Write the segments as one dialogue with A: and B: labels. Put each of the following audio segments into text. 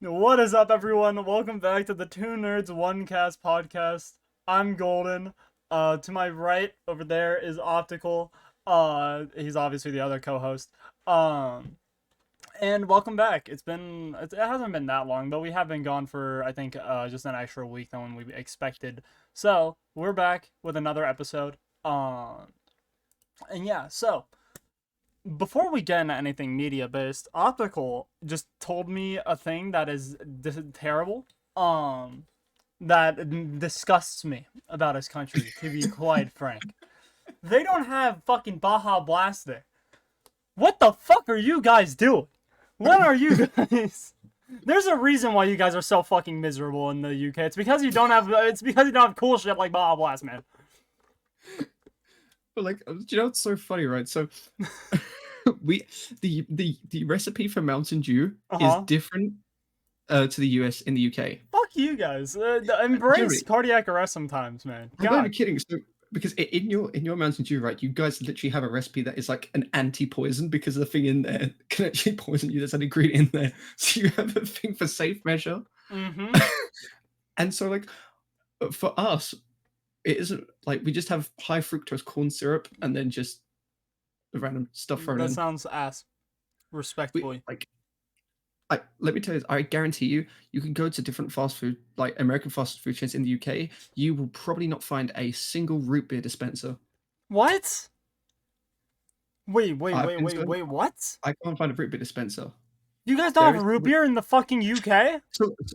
A: What is up, everyone? Welcome back to the Two Nerds One Cast podcast. I'm Golden. To my right over there is Optical. He's obviously the other co-host. Um, and welcome back. It hasn't been that long, but we have been gone for I think just an extra week than we expected. So we're back with another episode. And yeah, so before we get into anything media based, Optical just told me a thing that is terrible. That disgusts me about his country, to be quite frank. They don't have fucking Baja Blast there. What the fuck are you guys doing? What are you guys? There's a reason why you guys are so fucking miserable in the UK. It's because you don't have. It's because you don't have cool shit like Baja Blast, man.
B: But like, it's so funny, right? So we the recipe for Mountain Dew is different to the US in the UK.
A: Fuck you guys. Embrace cardiac arrest sometimes, man.
B: I'm not even kidding. So because in your Mountain Dew, right, you guys literally have a recipe that is like an anti-poison because the thing in there can actually poison you. There's an ingredient in there, so you have a thing for safe measure.
A: Mm-hmm.
B: And so like for us, it isn't like we just have high fructose corn syrup and then just the random stuff thrown in.
A: That sounds ass. Respectfully.
B: Let me tell you, I guarantee you can go to different fast food, like American fast food chains in the UK. You will probably not find a single root beer dispenser.
A: What? Wait, what?
B: I can't find a root beer dispenser.
A: You guys don't have root beer in the fucking UK?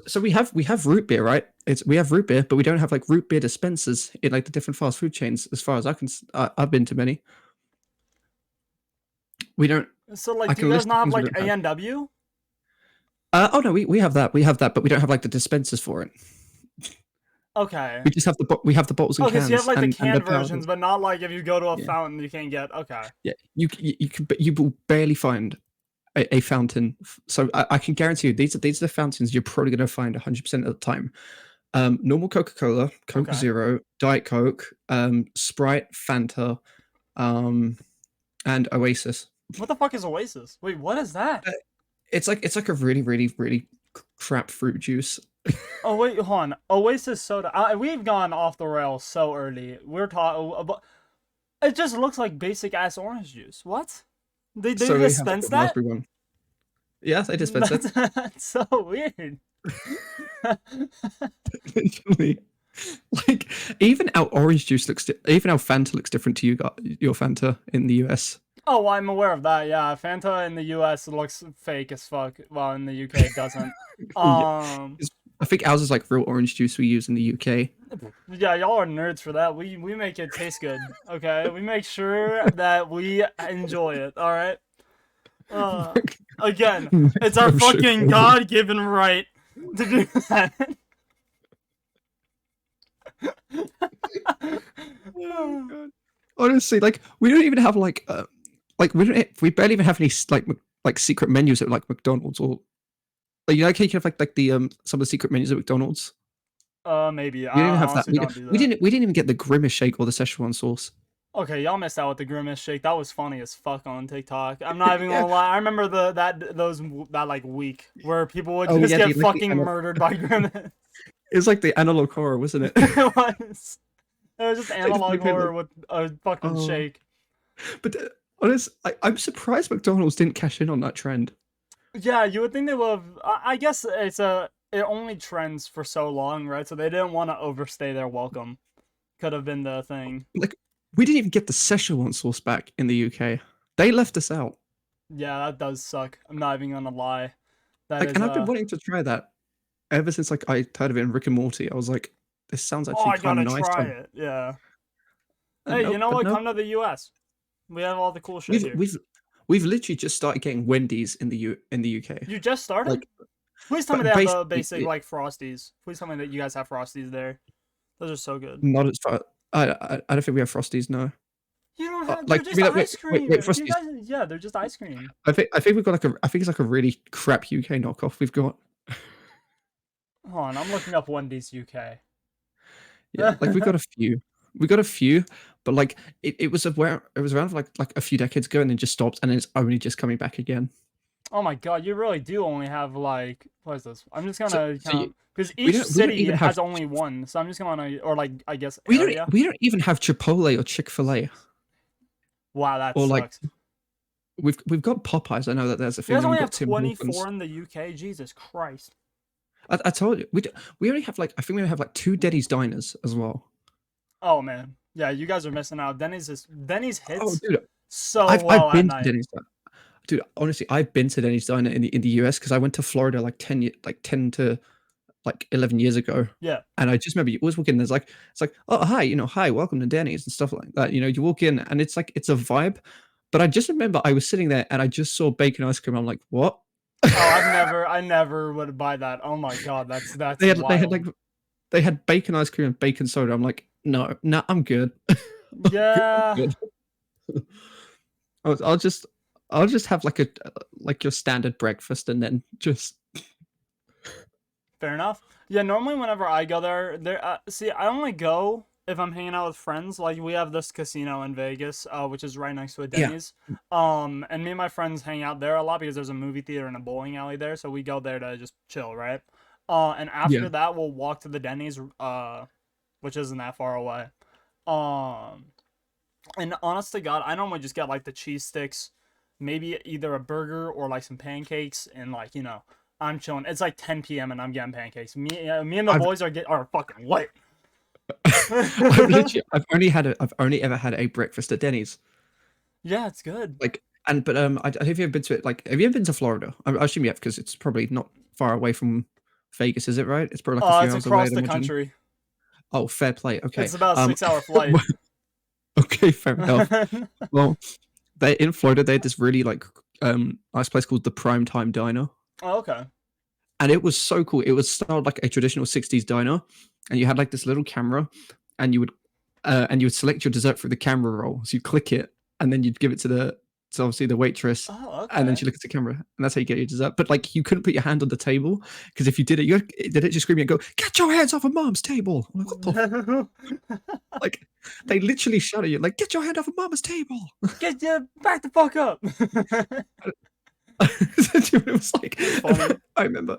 B: So we have root beer, right? We have root beer, but we don't have like root beer dispensers in like the different fast food chains. As far as I've been to many. We don't.
A: So like, do you guys not have like A&W?
B: Oh no, we have that. We have that, but we don't have like the dispensers for it.
A: Okay.
B: We just have the bottles and cans.
A: Okay, so you have like the canned versions, but not like if you go to a fountain you can't get. Okay.
B: Yeah, you will barely find a fountain. So I can guarantee you these are the fountains you're probably going to find 100% of the time. Normal Coca-Cola, Coke Zero, Diet Coke, Sprite, Fanta, and Oasis.
A: What the fuck is Oasis? Wait, what is that?
B: It's like a really, really, really crap fruit juice.
A: Oh wait, hold on. Oasis soda. We've gone off the rails so early. We're talking about. It just looks like basic ass orange juice. What? They dispense that?
B: One. Yeah, they dispense it.
A: That's so weird.
B: Literally. Like even our orange juice even our Fanta looks different to your Fanta in the US.
A: Oh, well, I'm aware of that. Yeah, Fanta in the US looks fake as fuck. Well, in the UK it doesn't.
B: I think ours is like real orange juice we use in the UK.
A: Yeah, y'all are nerds for that. We make it taste good. Okay, we make sure that we enjoy it. All right. Again, it's our fucking God-given right to do that.
B: Oh, God. Honestly, like we don't even have like we barely even have any like secret menus at like McDonald's or like you can have like the some of the secret menus at McDonald's.
A: Maybe.
B: We didn't have that. We didn't even get the Grimace shake or the Szechuan sauce.
A: Okay, y'all missed out with the Grimace shake. That was funny as fuck on TikTok. I'm not even gonna lie. I remember that like week where people would just get fucking murdered by Grimace.
B: It was like the analog horror, wasn't it?
A: It was. It was just analog horror with a fucking shake.
B: But honestly, I'm surprised McDonald's didn't cash in on that trend.
A: Yeah, you would think they would have. I guess it only trends for so long, right? So they didn't want to overstay their welcome. Could have been the thing.
B: Like, we didn't even get the Szechuan sauce back in the UK. They left us out.
A: Yeah, that does suck. I'm not even gonna lie.
B: And I've been wanting to try that ever since like I heard of it in Rick and Morty. I was like, this sounds actually kind of nice.
A: I gotta try it. Yeah. Hey, you know what? Come to the US. We have all the cool shit here.
B: We've literally just started getting Wendy's in the UK.
A: You just started? Like, please tell me they have the basic like Frosties. Please tell me that you guys have Frosties there. Those are so good.
B: Not as far. I don't think we have Frosties. No.
A: You don't have. They're just ice cream. Wait, Frosties. Yeah, they're just ice cream.
B: I think we've got like I think it's like a really crap UK knockoff. We've got.
A: Hold on, I'm looking up Wendy's UK.
B: Yeah, like we got a few, but like it was around like a few decades ago, and then just stopped, and then it's only just coming back again.
A: Oh my god, you really do only have like what is this? I'm just
B: So,
A: gonna
B: so you,
A: count because each
B: we don't
A: city
B: even
A: has
B: have
A: only one. So I'm just gonna or like I guess area.
B: we don't even have Chipotle or Chick-fil-A
A: Wow, that
B: or like
A: sucks.
B: we've got Popeyes. I know that there's a
A: You
B: thing,
A: guys
B: and
A: only
B: we've
A: have
B: got Tim
A: 24
B: Hortons.
A: in the UK. Jesus Christ.
B: I told you we only have like I think we only have like 2 Denny's diners as well.
A: Oh man, yeah, you guys are missing out. Denny's
B: Oh,
A: hits
B: dude,
A: so
B: I've
A: well at
B: been to
A: night.
B: Denny's. Dude, honestly, I've been to Denny's diner in the US because I went to Florida like 10 to like 11 years ago.
A: Yeah.
B: And I just remember you always walk in, there's like, it's like, oh, hi, hi, welcome to Denny's and stuff like that. You walk in and it's like, it's a vibe. But I just remember I was sitting there and I just saw bacon ice cream. I'm like, what?
A: Oh, I never would buy that. Oh my god, that's
B: They had
A: wild.
B: like, they had bacon ice cream and bacon soda. I'm like, no, no, I'm good. I'm
A: Yeah,
B: good. I'll just, have like your standard breakfast and then just,
A: fair enough. Yeah, normally whenever I go there, see, I only go if I'm hanging out with friends. Like we have this casino in Vegas, which is right next to a
B: yeah,
A: Denny's. And me and my friends hang out there a lot because there's a movie theater and a bowling alley there, so we go there to just chill, right? And
B: yeah.
A: after that, we'll walk to the Denny's, which isn't that far away. Um, and honest to God, I normally just get like the cheese sticks, maybe either a burger or like some pancakes, and like I'm chilling. It's like 10 p.m. and I'm getting pancakes. Me and the
B: I've
A: boys are fucking lit.
B: I've only ever had a breakfast at Denny's.
A: Yeah, it's good.
B: Like, but have you ever been to it? Like, have you ever been to Florida? I assume you have because it's probably not far away from Vegas, is it? Right? It's probably like a few
A: It's
B: hours away,
A: across
B: I'd
A: the
B: imagine.
A: country.
B: Oh, fair play. Okay.
A: It's about a 6 hour flight.
B: Okay, fair enough. Well, they in Florida. They had this really like nice place called the Prime Time Diner,
A: Oh, okay.
B: and it was so cool. It was styled like a traditional '60s diner, and you had like this little camera, and you would select your dessert through the camera roll. So you click it, and then you'd give it to obviously the waitress,
A: Oh,
B: and then
A: okay.
B: she look at the camera, and that's how you get your dessert. But like you couldn't put your hand on the table because if you did it, did it just scream and go, "Get your hands off of mom's table!" I'm like, what the like they literally shout at you like, "Get your hand off of mama's table!"
A: Get you back the fuck up.
B: It was like
A: It's funny.
B: I remember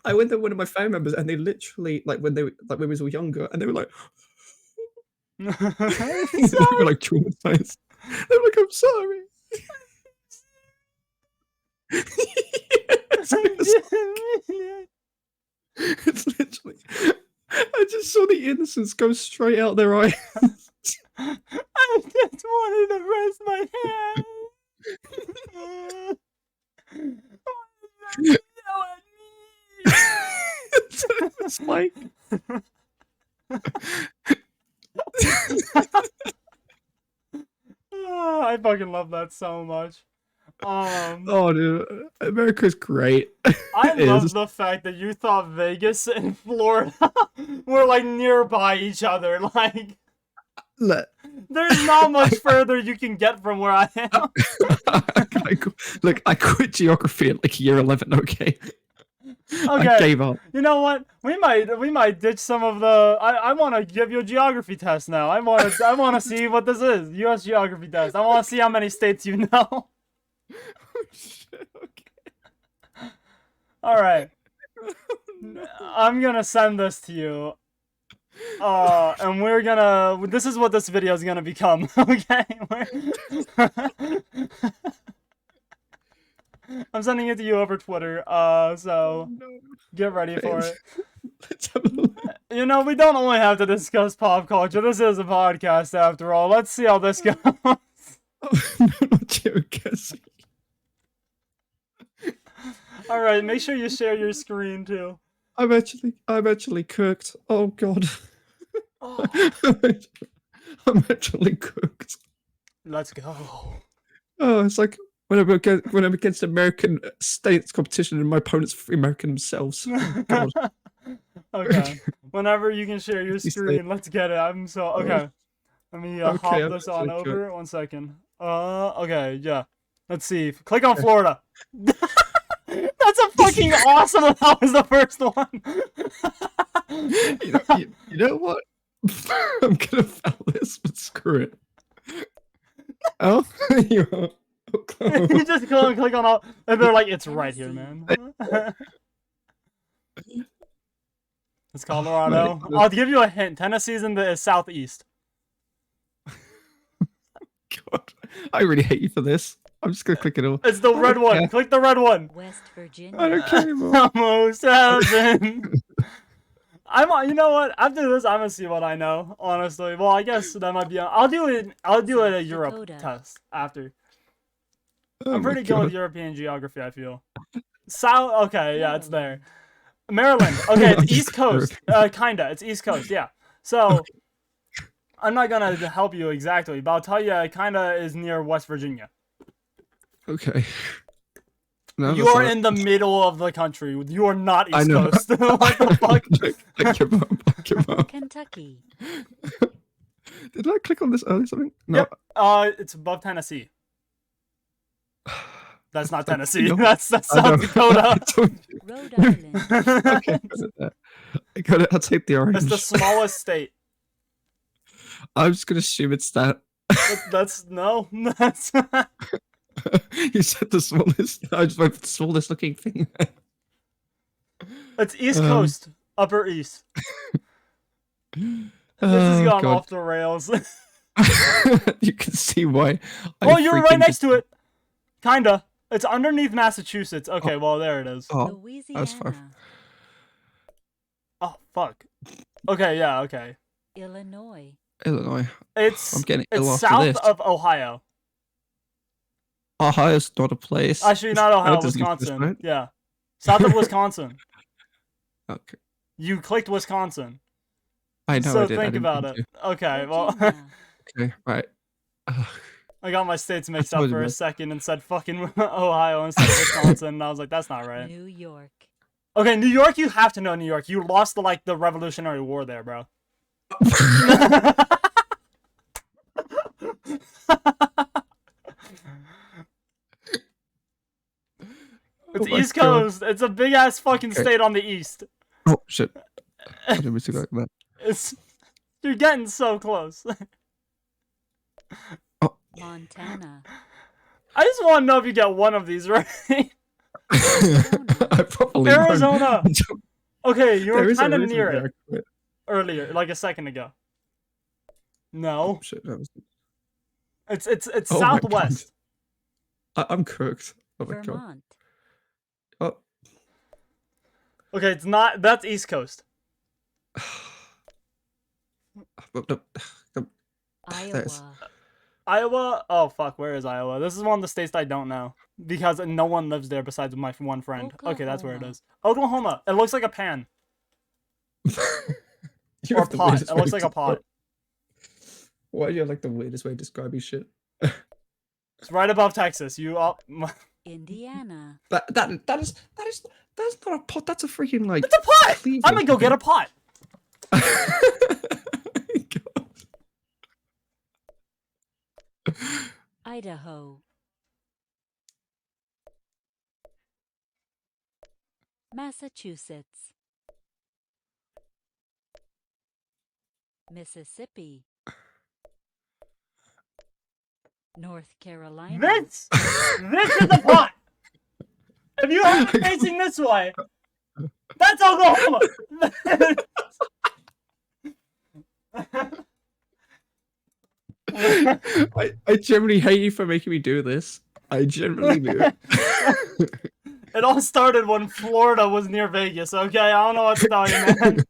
B: I went to one of my family members and they literally like when we was all younger and they were like they were
A: Sorry.
B: like traumatized. They were like, "I'm sorry." It's literally I just saw the innocence go straight out their eyes.
A: I just wanted to rest my hand. Yell
B: It's like
A: I fucking love that so much. Um,
B: oh dude, America's great.
A: I
B: It
A: love
B: is.
A: the fact that you thought Vegas and Florida were like nearby each other. Like,
B: Look,
A: there's not much further you can get from where I am.
B: look, I quit geography at like year 11, okay? I
A: Okay,
B: gave up.
A: you know what? We might ditch some of the. I want to give you a geography test now. I want to see what this is. U.S. geography test. I want to see how many states you know.
B: Oh, shit, okay.
A: All right, I'm gonna send this to you. And we're gonna. This is what this video is gonna become. Okay. I'm sending it to you over Twitter. So
B: No.
A: get ready
B: Okay,
A: for it.
B: let's have a look.
A: We don't only have to discuss pop culture. This is a podcast after all. Let's see how this goes.
B: Oh, no, not geoguessing.
A: All right, make sure you share your screen too.
B: I'm actually cooked. Oh god.
A: Oh,
B: I'm actually cooked.
A: let's go.
B: Oh, it's like when I'm against American states competition and my opponent's American themselves. Oh, god.
A: Okay. Whenever you can share your
B: You say-
A: screen, let's get it. I'm so okay. Let me
B: Okay,
A: hop
B: I'm
A: this on
B: actually
A: over. 1 second. Okay, yeah. Let's see. Click on Florida. That's a fucking awesome. That was the first one.
B: You know what? I'm gonna foul this, but screw it. Oh, you are.
A: You just go and click on all, and they're like, it's right here,
C: Tennessee.
A: man. It's
B: Oh,
A: Colorado.
B: mate.
A: I'll give you a hint. Tennessee's in the southeast.
B: God, I really hate you for this. I'm just gonna click it all.
A: It's the
B: I
A: red
B: don't
A: one.
B: care.
A: Click the red one.
C: West
B: I
C: Virginia.
B: don't care anymore.
A: Almost heaven. You know what? After this, I'm gonna see what I know. Honestly, well, I guess that might be. I'll do it. I'll do it a
C: South
A: Europe
C: Dakota.
A: test after.
B: Oh
A: I'm
B: my
A: pretty good with
B: God.
A: European geography. I feel. South. Okay, yeah, it's there. Maryland. Okay, it's
B: I'm just
A: East Coast. Kinda. It's East Coast. Yeah. So I'm not gonna help you exactly, but I'll tell you, it kinda is near West Virginia.
B: Okay. No,
A: You
B: that's
A: are
B: not-
A: in the middle of the country. You are not
B: I
A: East
B: know.
A: Coast. What the fuck?
B: I give up. I give up.
C: Kentucky.
B: Did I click on this earlier? Something? No.
A: Yep. It's above Tennessee. That's not Tennessee.
B: No.
A: That's
B: I
A: South
B: know.
A: Dakota.
B: I told you.
C: Rhode Island.
B: Okay, got it there. I got it. I'll take the orange.
A: It's the smallest state.
B: I'm just gonna assume it's that.
A: That's no. That's
B: You said the smallest. I just went for the smallest looking thing.
A: it's East
B: Um,
A: Coast, Upper East. This has
B: Oh,
A: gone
B: God.
A: off the rails.
B: You can see why.
A: Oh, you're right next to it. Kinda. It's underneath Massachusetts. Okay, well there it is.
B: Oh,
C: Louisiana.
B: far.
A: Oh fuck. Okay, yeah, okay.
C: Illinois.
B: Illinois.
A: It's
B: I'm getting ill
A: it's
B: after
A: south
B: this.
A: of Ohio.
B: Ohio's not a place.
A: Actually, not Ohio,
B: That doesn't exist,
A: Wisconsin.
B: right?
A: Yeah, south of Wisconsin.
B: Okay.
A: You clicked Wisconsin.
B: I know.
A: So
B: I did. I
A: think
B: didn't
A: about
B: mean
A: it. Okay, well,
C: Virginia.
B: to. Okay. Right. Ugh.
A: I got my states mixed
B: told
A: up
B: you,
A: for a
B: man.
A: second and said fucking Ohio instead of Wisconsin, and I was like, that's not right.
C: New York.
A: Okay, New York, you have to know New York. You lost the Revolutionary War there, bro. It's
B: Oh my
A: East
B: God.
A: Coast. It's a big ass fucking
B: Okay.
A: state on the east.
B: Oh shit! I didn't mean to go like that.
A: It's you're getting so close.
C: Montana.
A: I just want to know if you get one of these right.
B: I probably won't.
A: Arizona. Okay, you
B: There
A: were
B: is a
A: kind of
B: reason
A: near
B: why
A: it
B: I quit.
A: earlier, like a second ago. No,
B: Oh shit! That was...
A: it's
B: Oh my God.
A: southwest.
B: I'm cooked. Oh my God.
C: Vermont.
B: Oh.
A: Okay, it's not. That's East Coast.
C: Iowa.
A: Iowa. Oh fuck, where is Iowa? This is one of the states I don't know because no one lives there besides my one friend. Okay, that's where it
C: Oklahoma.
A: is. Oklahoma. It looks like a pan
B: You
A: or
B: have the
A: pot.
B: weirdest
A: It
B: way
A: looks like
B: to-
A: a pot.
B: Why do you have like the weirdest way of describing shit?
A: It's right above Texas. You up?
C: Indiana.
B: That's not a pot. That's a freaking like.
A: It's a pot.
B: cleaver
A: I'm gonna go get a pot.
B: God.
C: Idaho. Massachusetts. Mississippi. North Carolina.
A: This is a pot. If you have it facing this way, that's Oklahoma.
B: I generally hate you for making me do this. I generally do.
A: It all started when Florida was near Vegas. Okay, I don't know what to tell you, man.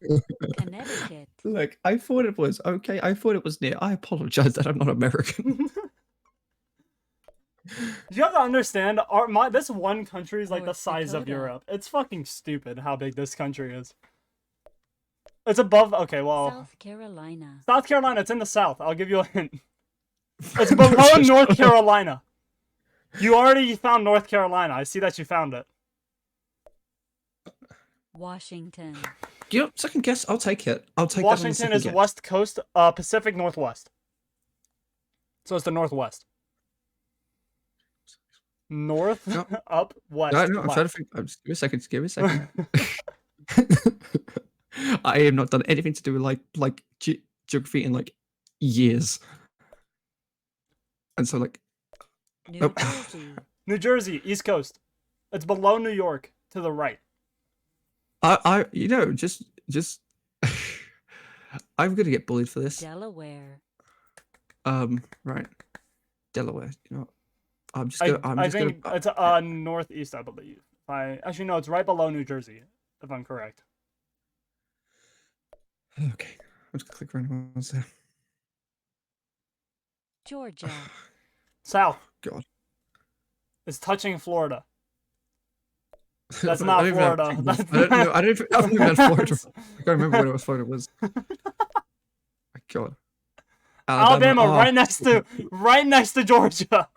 C: Connecticut.
B: Look, I thought it was okay. I thought it was near. I apologize that I'm not American.
A: You have to understand, this one country is like the
C: North
A: size of
C: Dakota.
A: Europe. It's fucking stupid how big this country is. It's above. Okay, well,
C: South Carolina.
A: South Carolina. It's in the south. I'll give you a hint. It's below North Carolina. You already found North Carolina. I see that you found it.
C: Washington.
B: You know, second guess. I'll take it. I'll take that.
A: Washington is West Coast, Pacific Northwest. So it's the Northwest. North,
B: No.
A: up, west.
B: No, I'm
A: left.
B: trying to think. Just give me a second. Just give me a second. I have not done anything to do with like geography in like years, and so like
C: New
B: Nope.
C: Jersey.
A: New Jersey, East Coast. It's below New York to the right.
B: You know, just I'm gonna get bullied for this.
C: Delaware.
B: Right, Delaware. You know, I'm just
A: I
B: gonna.
A: think it's northeast, I believe. Actually no, it's right below New Jersey, if I'm correct.
B: Okay, I'm just gonna click random ones there.
C: Georgia.
A: South.
B: God,
A: It's touching Florida. That's
B: I
A: not
B: don't even have
A: Florida.
B: signals.
A: That's
B: I don't know. I don't even have Florida. I can't remember when it was Florida was. My God,
A: Alabama,
B: Oh,
A: right next to Georgia.
B: are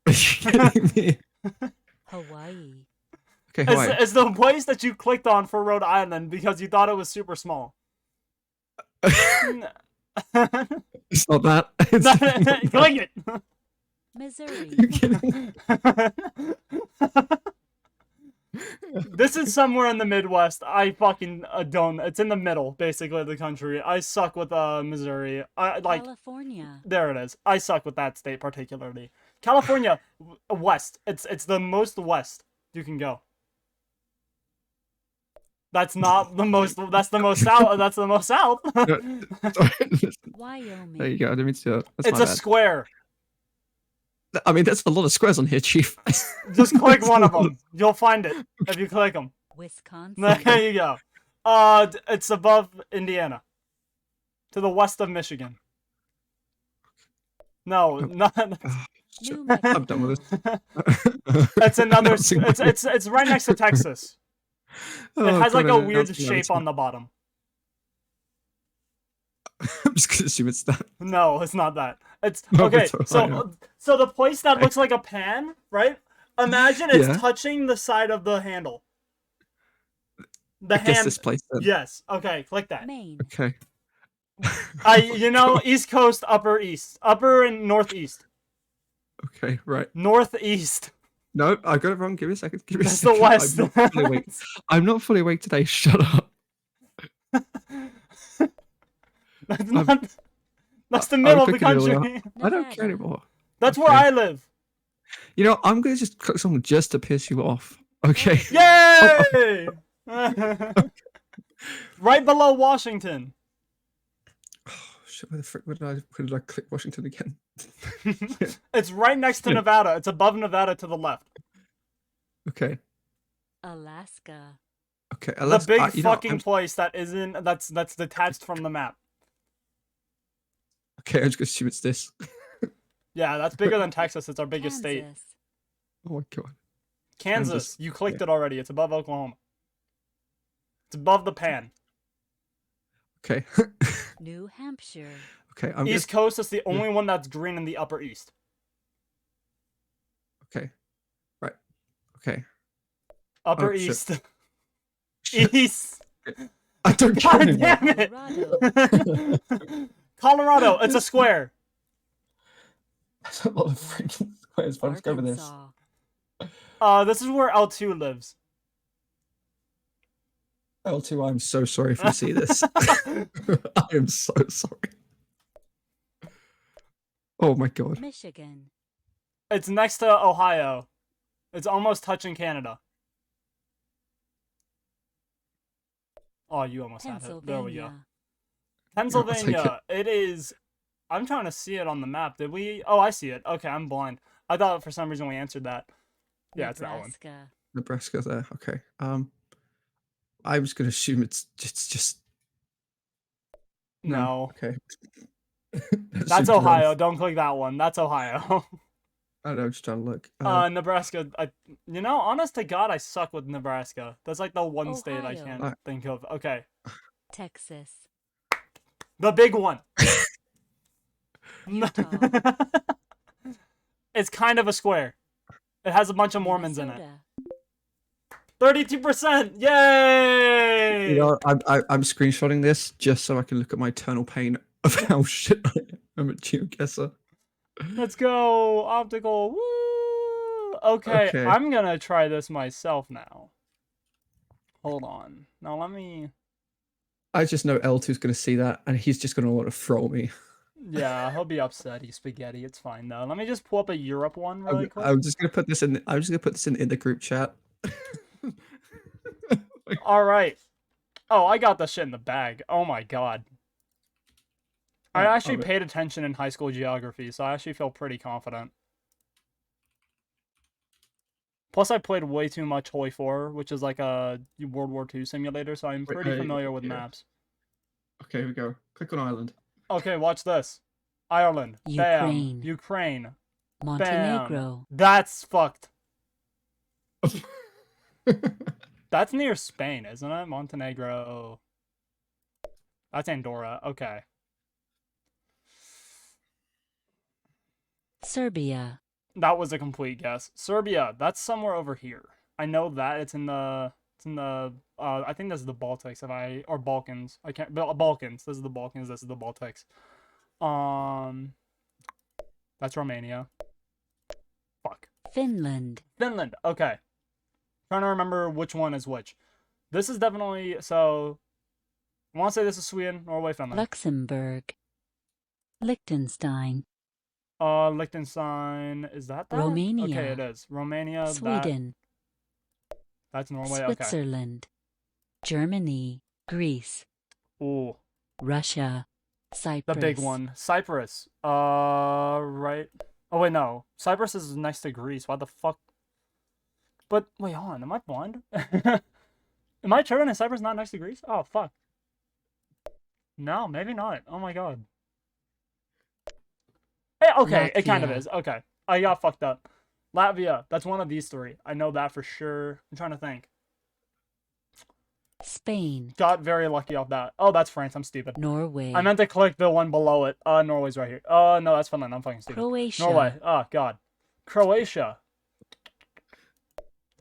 B: you kidding me?
C: Hawaii.
B: Okay, Hawaii.
A: It's the place that you clicked on for Rhode Island because you thought it was super small.
B: It's not that. It's definitely not that.
A: Click it.
C: Missouri.
B: Are you kidding?
A: This is somewhere in the Midwest. I fucking don't. It's in the middle, basically, of the country. I suck with Missouri. I like.
C: California.
A: There it is. I suck with that state particularly. California, west. It's the most west you can go. That's not the most. That's the most south. That's the most south.
C: Wyoming.
B: There you go. I didn't mean to do that. That's
A: It's
B: my
A: a
B: bad.
A: square.
B: I mean, there's a lot of squares on here, Chief.
A: Just click one of them. You'll find it if you click them.
C: Wisconsin.
A: There you go. It's above Indiana, to the west of Michigan. No, not.
C: New
B: I'm done with
C: Mexico.
B: this.
A: It's another.
B: Announcing my-
A: It's right next to Texas. It
B: Oh,
A: has like
B: God,
A: a weird
B: announcing my
A: shape
B: answer.
A: on the bottom.
B: I'm just gonna assume it's that.
A: No, it's not that. It's
B: No,
A: okay.
B: it's Ohio.
A: So the place that looks like a pan, right? Imagine it's
B: Yeah.
A: touching the side of the handle. The
B: I guess
A: hand.
B: this place then.
A: Yes. Okay. Click that.
C: Maine.
B: Okay.
A: East Coast, Upper East, Upper and Northeast,
B: Okay, right.
A: Northeast.
B: No, I got it wrong. Give me a second. Give me a
A: That's the
B: second.
A: West.
B: I'm not fully awake. I'm not fully awake today. Shut up.
A: That's not. That's the
B: I'm
A: middle of the
B: clicking earlier.
A: country.
B: I don't care
C: Nevada.
B: anymore.
A: That's where
B: Okay.
A: I live.
B: You know, I'm gonna just click something just to piss you off. Okay.
A: Yay! Right below Washington.
B: Oh, shit, where the frick where did I click Washington again?
A: It's right next to
B: Yeah.
A: Nevada. It's above Nevada to the left.
B: Okay.
C: Alaska.
B: Okay.
A: The
B: Alaska,
A: big
B: you know,
A: fucking place that isn't that's detached from the map.
B: okay, I'm just gonna assume it's this.
A: Yeah, that's bigger than Texas. It's our biggest state.
C: Kansas.
B: Oh my God.
A: Kansas.
B: Kansas,
A: You clicked
B: yeah.
A: it already. It's above Oklahoma. It's above the pan.
B: Okay.
C: New Hampshire.
B: Okay. I'm
A: East Coast is the only one that's green in the Upper East.
B: Okay. Right. Okay.
A: Upper
B: Oh, shit.
A: East.
B: Shit.
A: East.
B: I don't care
A: God
B: anymore.
A: damn it.
C: Colorado.
A: Colorado. It's a square.
B: That's a lot of freaking squares. But let's go with this.
C: Arkansas.
A: This is where L2 lives.
B: L2, I'm so sorry if you see this. I am so sorry. Oh my God.
C: Michigan.
A: It's next to Ohio. It's almost touching Canada. Oh, you almost had it. There we go.
C: Pennsylvania.
A: Pennsylvania. It is. I'm trying to see it on the map. Did we? Oh, I see it. Okay, I'm blind. I thought for some reason we answered that. Yeah, it's that one.
C: Nebraska.
B: Nebraska there. Okay. I'm just gonna assume it's just
A: No.
B: Okay.
A: That's Ohio. Don't click that one. That's Ohio.
B: I don't know, just trying to look.
A: Nebraska. Honest to God, I suck with Nebraska. That's like the one state I
C: Ohio.
A: can't think of. Okay.
C: Texas.
A: The big one.
C: Utah.
A: It's kind of a square. It has a bunch of Mormons in it.
C: Minnesota.
A: 32%! Yay!
B: You know, I'm screenshotting this just so I can look at my eternal pain of how shit I am at geoguesser.
A: Let's go, Optical. Woo! Okay,
B: Okay.
A: I'm gonna try this myself now. Hold on. Now let me.
B: I just know L2's gonna see that and he's just gonna want to throw me.
A: Yeah, he'll be upset. He's spaghetti. It's fine though. Let me just pull up a Europe one really quick.
B: I'm just gonna put this in. I'm just gonna put this in the group chat.
A: All right. Oh, I got this shit in the bag. Oh my god. I actually paid attention in high school geography, so I actually feel pretty confident. Plus, I played way too much Hoi 4, which is like a World War II simulator, so I'm pretty familiar with maps.
B: Okay, here we go. Click on Ireland.
A: Okay, watch this. Ireland.
C: Ukraine.
A: Bam. Ukraine.
C: Montenegro.
A: Bam. That's fucked. That's near Spain, isn't it? Montenegro. That's Andorra. Okay.
C: Serbia.
A: That was a complete guess. Serbia. That's somewhere over here. I know that it's in the. I think this is the Baltics. Or Balkans. I can't. Balkans. This is the Balkans. This is the Baltics. That's Romania. Fuck.
C: Finland.
A: Finland. Okay. Trying to remember which one is which. This is definitely so. I want to say this is Sweden, Norway, Finland.
C: Luxembourg. Liechtenstein.
A: Liechtenstein. Is that?
C: Romania.
A: Okay, it is. Romania.
C: Sweden.
A: That's Norway.
C: Switzerland. Germany. Greece.
A: Ooh.
C: Russia. Cyprus.
A: The big one. Cyprus. Right. Oh, wait, no. Cyprus is next to Greece. Why the fuck? But, wait, hold on. Am I blind? Am I tripping? Is Cyprus not next to Greece? Oh, fuck. No, maybe not. Oh, my god. Hey, okay, it kind of is. Okay. I got fucked up. Latvia. That's one of these three. I know that for sure. I'm trying to think.
C: Spain.
A: Got very lucky off that. Oh, that's France. I'm stupid.
C: Norway.
A: I meant to click the one below it. Norway's right here. No, that's Finland. I'm fucking stupid.
C: Croatia.
A: Norway. Oh, God. Croatia.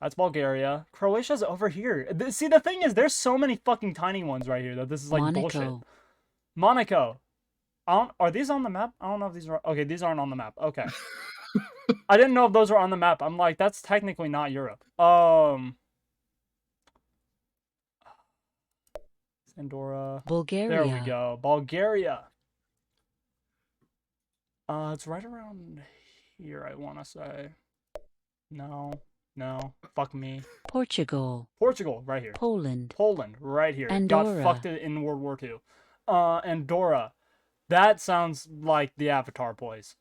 A: That's Bulgaria. Croatia's over here. See, the thing is, there's so many fucking tiny ones right here that this is like
C: Monaco.
A: bullshit. Monaco. Are these on the map? I don't know if these are. Okay, these aren't on the map. Okay. I didn't know if those were on the map. I'm like, that's technically not Europe. Andorra.
C: Bulgaria.
A: There we go. Bulgaria. It's right around here, I want to say. No. Fuck me.
C: Portugal.
A: Portugal, right here.
C: Poland.
A: Poland, right here.
C: Andorra.
A: Got fucked in World War II. Andorra. That sounds like the Avatar place.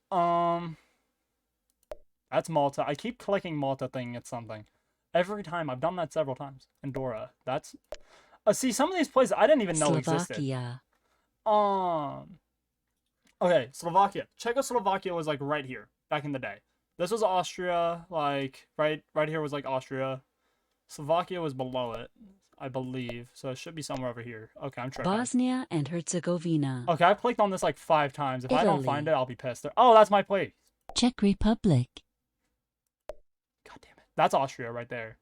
A: That's Malta. I keep clicking Malta thinking it's something. Every time. I've done that several times. Andorra. That's... see, some of these places I didn't even know existed.
C: Slovakia.
A: Okay, Slovakia. Czechoslovakia was like right here back in the day. This was Austria, like right here was like Austria. Slovakia was below it, I believe. So it should be somewhere over here. Okay, I'm tripping.
C: Bosnia and Herzegovina.
A: Okay, I've clicked on this like 5 times. If I don't
C: Italy.
A: find it, I'll be pissed. Oh, that's my place.
C: Czech Republic.
A: God damn it. That's Austria right there.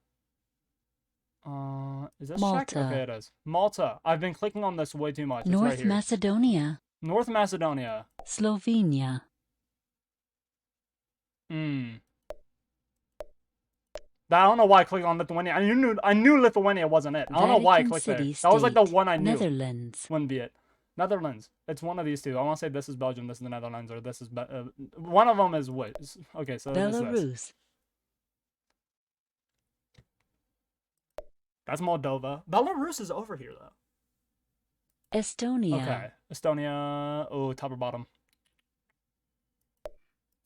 A: Is this
C: Malta.
A: Czech? Okay, it is. Malta. I've been clicking on this way too much. It's
C: North
A: right here.
C: Macedonia.
A: North Macedonia.
C: Slovenia.
A: I don't know why I clicked on Lithuania. I knew Lithuania wasn't it. I don't know why I clicked there. That was like the one I knew.
C: Netherlands.
A: Wouldn't be it. Netherlands. It's one of these two. I want to say this is Belgium, this is the Netherlands, or this is... one of them is what? Okay, so
C: Belarus.
A: That's Moldova. Belarus is over here, though.
C: Estonia.
A: Okay. Estonia. Oh, top or bottom?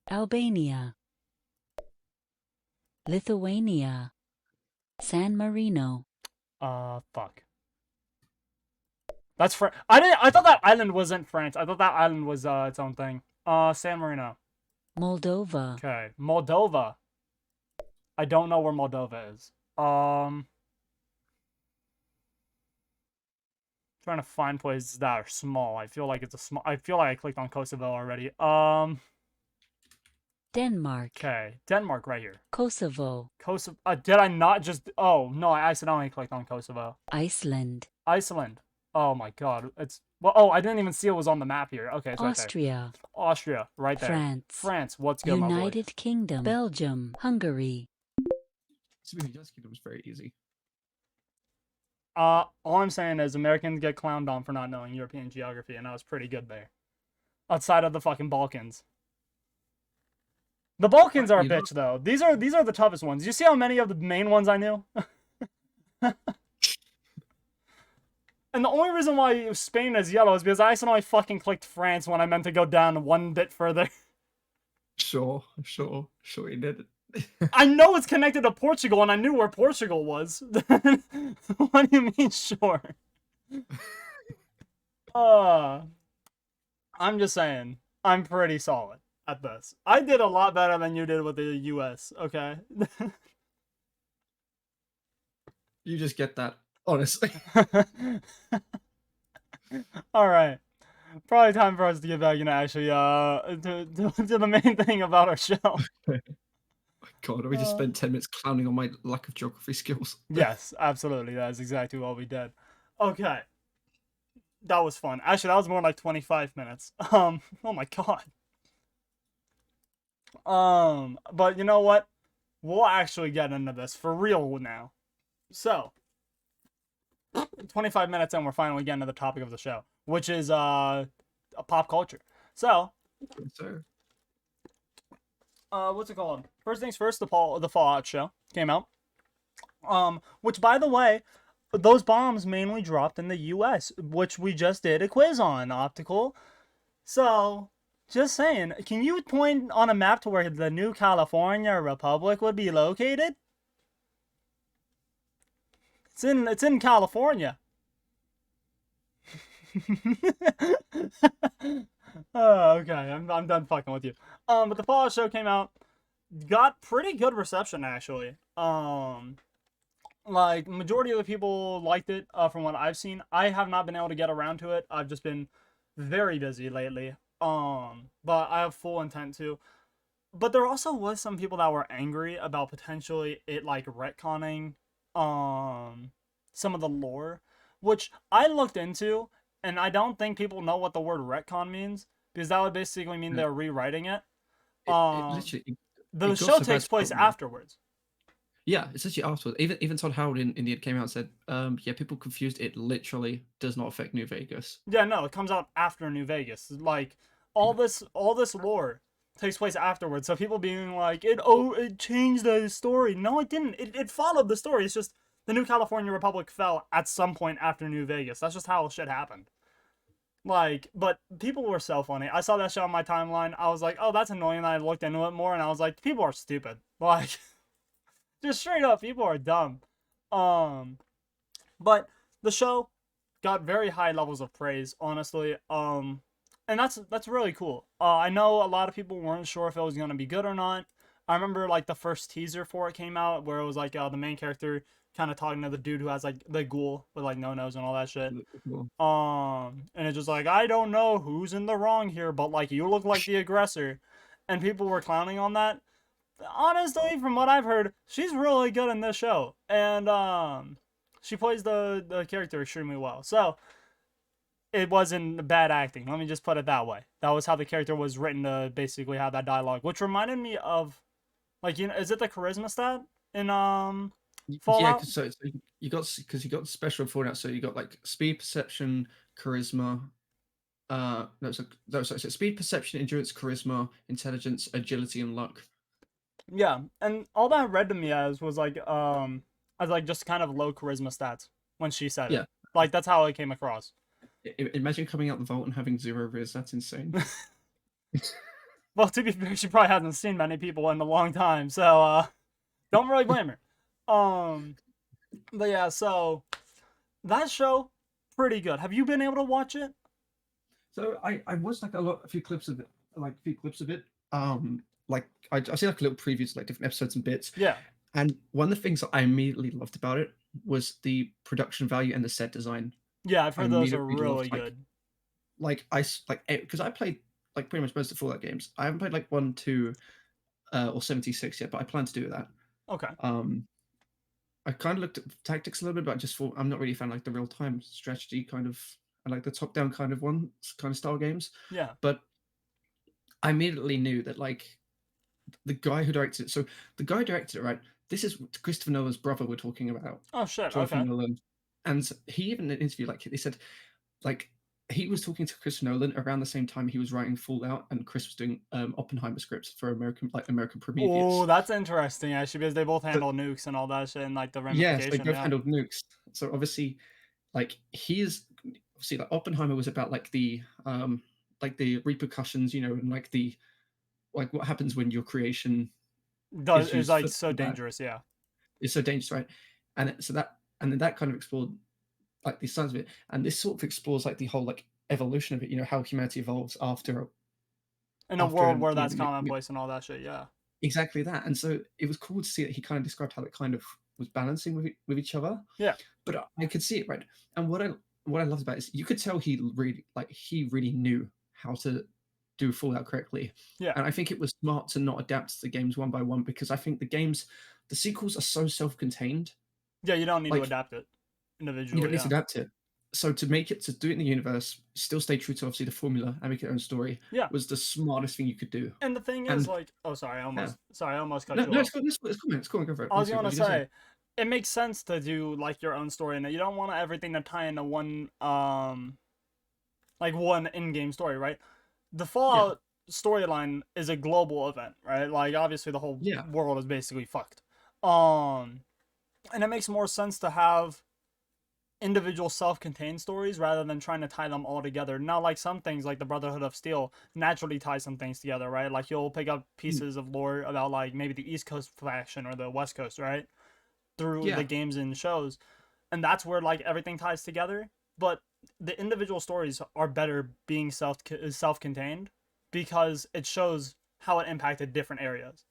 C: Albania. Lithuania. San Marino.
A: Fuck. That's France. I thought that island wasn't France. I thought that island was its own thing. San Marino.
C: Moldova.
A: Okay. Moldova. I don't know where Moldova is. Trying to find places that are small. I feel like it's a small. I feel like I clicked on Kosovo already.
C: Denmark.
A: Okay, Denmark right here.
C: Kosovo.
A: Kosovo. Did I not just? Oh no, I accidentally clicked on Kosovo.
C: Iceland.
A: Iceland. Oh my god, it's well. Oh, I didn't even see it was on the map here. Okay, it's
C: Austria.
A: Right there. Austria, right there.
C: France.
A: France. What's good, my boy?
C: United Kingdom. Belgium. Hungary.
B: The United Kingdom was very easy.
A: All I'm saying is Americans get clowned on for not knowing European geography, and I was pretty good there. outside of the fucking Balkans. The Balkans are a bitch though. These are the toughest ones. You see how many of the main ones I knew? And the only reason why Spain is yellow is because I accidentally fucking clicked France when I meant to go down one bit further.
B: Sure you did.
A: I know it's connected to Portugal, and I knew where Portugal was. What do you mean, sure? I'm just saying, I'm pretty solid at this. I did a lot better than you did with the US, okay?
B: You just get that, honestly.
A: All right. Probably time for us to get back into actually to the main thing about our show.
B: God, we just spent 10 minutes clowning on my lack of geography skills.
A: Yes, absolutely. That is exactly what we did. Okay. That was fun. Actually, that was more like 25 minutes. Oh my god. But you know what? We'll actually get into this for real now. So, 25 minutes in, we're finally getting to the topic of the show, which is pop culture. So, what's it called? First things first, the Fallout show came out. Which by the way, those bombs mainly dropped in the US, which we just did a quiz on, Optical. So, just saying, can you point on a map to where the new California Republic would be located? It's in California. Oh, okay, I'm done fucking with you. But the Fallout show came out, got pretty good reception actually. Like majority of the people liked it. From what I've seen, I have not been able to get around to it. I've just been very busy lately. But I have full intent to. But there also was some people that were angry about potentially it like retconning some of the lore, which I looked into, and I don't think people know what the word retcon means, because that would basically mean they're rewriting it. The show takes place afterwards.
B: Yeah, it's actually afterwards. Even Todd Howard in the end came out and said, yeah, people confused. It literally does not affect New Vegas.
A: Yeah, no, it comes out after New Vegas. Like all this lore takes place afterwards. So people being like, it changed the story. No, it didn't. It followed the story. It's just the new California Republic fell at some point after New Vegas. That's just how shit happened. Like, but people were so funny. I saw that show on my timeline. I was like, oh, that's annoying. And I looked into it more, and I was like, people are stupid. Like, just straight up, people are dumb. But the show got very high levels of praise, honestly. And that's really cool. I know a lot of people weren't sure if it was gonna be good or not. I remember like the first teaser for it came out, where it was like the main character kind of talking to the dude who has like the ghoul with like no nose and all that shit. And it's just like, I don't know who's in the wrong here, but like you look like the aggressor, and people were clowning on that. Honestly, from what I've heard, she's really good in this show, and she plays the character extremely well. So it wasn't bad acting. Let me just put it that way. That was how the character was written to basically have that dialogue, which reminded me of, like, you know, is it the charisma stat in Fallout?
B: Yeah, so you got special for that. So you got like speed, perception, charisma. So speed, perception, endurance, charisma, intelligence, agility, and luck.
A: Yeah, and all that read to me as was like as like just kind of low charisma stats when she said it. Like that's how it came across.
B: Imagine coming out the vault and having 0 riz. That's insane.
A: Well, to be fair, she probably hasn't seen many people in a long time, so don't really blame her. But yeah, so that show pretty good. Have you been able to watch it?
B: So I watched like a few clips of it. Like I see like little previews, like different episodes and bits.
A: Yeah.
B: And one of the things that I immediately loved about it was the production value and the set design.
A: Yeah, I've heard those are really good.
B: Because I played like pretty much most of the Fallout games. I haven't played like 1, 2, or 76 yet, but I plan to do that.
A: Okay.
B: I kind of looked at tactics a little bit, but I just thought I'm not really a fan like the real time strategy kind of, I like the top down kind of style games.
A: Yeah.
B: But I immediately knew that like the guy who directed it. So the guy who directed it, right? This is Christopher Nolan's brother we're talking about.
A: Oh shit.
B: Jonathan
A: Okay.
B: Nolan. And he even in an interview, like he said, like he was talking to Chris Nolan around the same time he was writing Fallout, and Chris was doing Oppenheimer scripts for American
A: Oh,
B: Prometheus.
A: that's interesting actually, because they both
B: So,
A: handle nukes and all that shit and like the
B: yes, they
A: ramification.
B: both
A: Yeah,
B: handled nukes. So obviously, like he is obviously like Oppenheimer was about like the repercussions, and like what happens when your creation
A: does
B: is
A: is
B: used
A: like
B: for
A: so
B: that.
A: dangerous. Yeah,
B: It's so dangerous, right? And then that kind of explored like the science of it, and this sort of explores like the whole like evolution of it. How humanity evolves
A: in a
B: after
A: world where that's
B: the
A: commonplace and all that shit. Yeah,
B: exactly that. And so it was cool to see that he kind of described how it kind of was balancing with each other.
A: yeah,
B: But I could see it, right. And what I loved about it is you could tell he really knew how to do Fallout correctly.
A: yeah,
B: And I think it was smart to not adapt the games one by one, because I think the sequels are so self-contained.
A: yeah. You don't need to
B: Like,
A: adapt it
B: you don't
A: individually.
B: need to
A: Yeah,
B: adapt it. So to do it in the universe, still stay true to obviously the formula and make your own story,
A: yeah.
B: was the smartest thing you could do.
A: And the thing is,
B: And
A: like, oh,
B: yeah,
A: sorry, I almost cut
B: no,
A: you
B: no, it's
A: off.
B: cool. It's cool, man. It's cool. Man. Go for it.
A: I was
B: What
A: gonna
B: you gonna say?
A: say, it makes sense to do like your own story, and you don't want everything to tie into one, like one in-game story, right? The
B: Yeah,
A: Fallout storyline is a global event, right? Like, obviously, the whole
B: yeah,
A: world is basically fucked. Um, and it makes more sense to have individual self-contained stories rather than trying to tie them all together. Now, like some things, like the Brotherhood of Steel, naturally tie some things together, right? Like you'll pick up
B: mm,
A: pieces of lore about like maybe the East Coast faction or the West Coast, right? Through the
B: yeah.
A: games and shows, and that's where like everything ties together. But the individual stories are better being self-contained because it shows how it impacted different areas.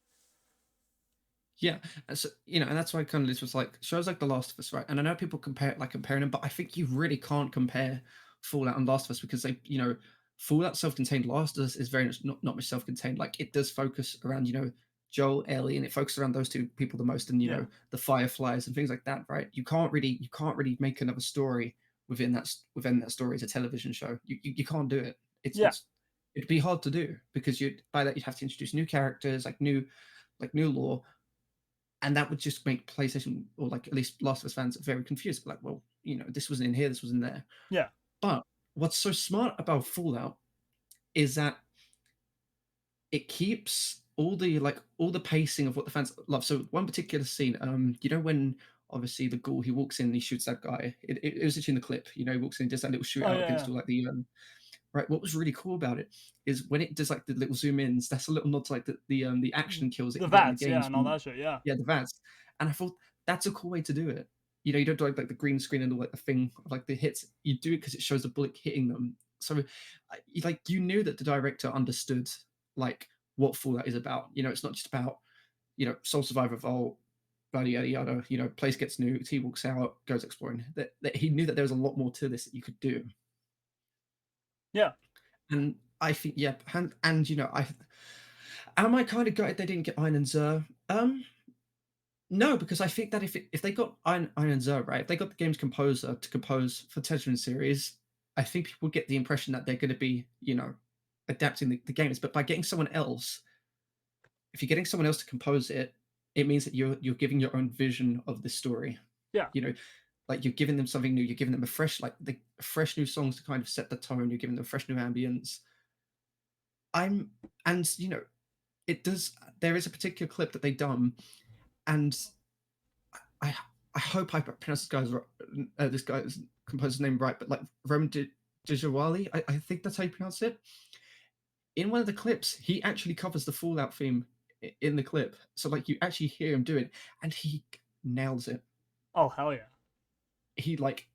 B: Yeah, and so and that's why kind of this was like shows like The Last of Us, right? And I know people comparing them, but I think you really can't compare Fallout and Last of Us, because Fallout self-contained. Last of Us is very much not much self-contained. Like it does focus around Joel, Ellie, and it focuses around those two people the most, and
A: Yeah,
B: the Fireflies and things like that, right? You can't really make another story within that story as a television show. You can't do it.
A: yeah,
B: It'd be hard to do, because you'd have to introduce new characters, like new lore, and that would just make PlayStation, or like at least Last of Us fans, very confused. Like, well, this wasn't in here, this was in there.
A: yeah,
B: But what's so smart about Fallout is that it keeps all the pacing of what the fans love. So one particular scene, when obviously the ghoul, he walks in and he shoots that guy. It was actually in the clip. He walks in and does that little
A: oh
B: shootout
A: yeah,
B: against
A: yeah.
B: all like the right. What was really cool about it is when it does like the little zoom ins. That's a little nod to like the action kills that
A: The
B: you get in the
A: vats, yeah,
B: games.
A: and all that shit, yeah,
B: Yeah, the VADs. And I thought that's a cool way to do it. You don't do like the green screen and all like the thing of like the hits. You do it because it shows the bullet hitting them. So, like you knew that the director understood like what Fallout is about. It's not just about Soul Survivor Vault, yada yada yada. Place gets nuked. He walks out, goes exploring. That he knew that there was a lot more to this that you could do.
A: yeah.
B: And I think yeah, and I am I kind of gutted they didn't get Iron and Zur. No, because I think that if they got Iron Zur right, if they got the game's composer to compose for television series, I think people would get the impression that they're going to be, adapting the games. But by getting someone else, if you're getting someone else to compose it, it means that you're giving your own vision of the story.
A: Yeah,
B: You know, like you're giving them something new. You're giving them a fresh new songs to kind of set the tone. You're giving them fresh new ambience. I'm and it does. There is a particular clip that they done, and I I hope I pronounced this guy's composer's name right, but like Roman Dijawali, I think that's how you pronounce it. In one of the clips, he actually covers the Fallout theme in the clip, so like you actually hear him do it, and he nails it.
A: oh hell yeah.
B: He like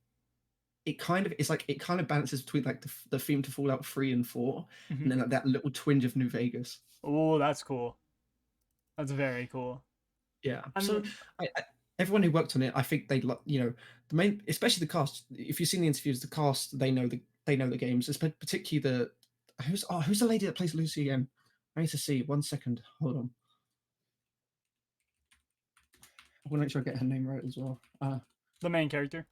B: it kind of balances between like the theme to Fallout 3 and 4,
A: Hmm.
B: and then like that little twinge of New Vegas.
A: Oh, that's cool. That's very cool.
B: Yeah.
A: I
B: So
A: mean,
B: everyone who worked on it, I think they the main, especially the cast. If you've seen the interviews, the cast they know the games. It's particularly who's the lady that plays Lucy again? I need to see. 1 second. Hold on. I want to make sure I get her name right as well.
A: the main character.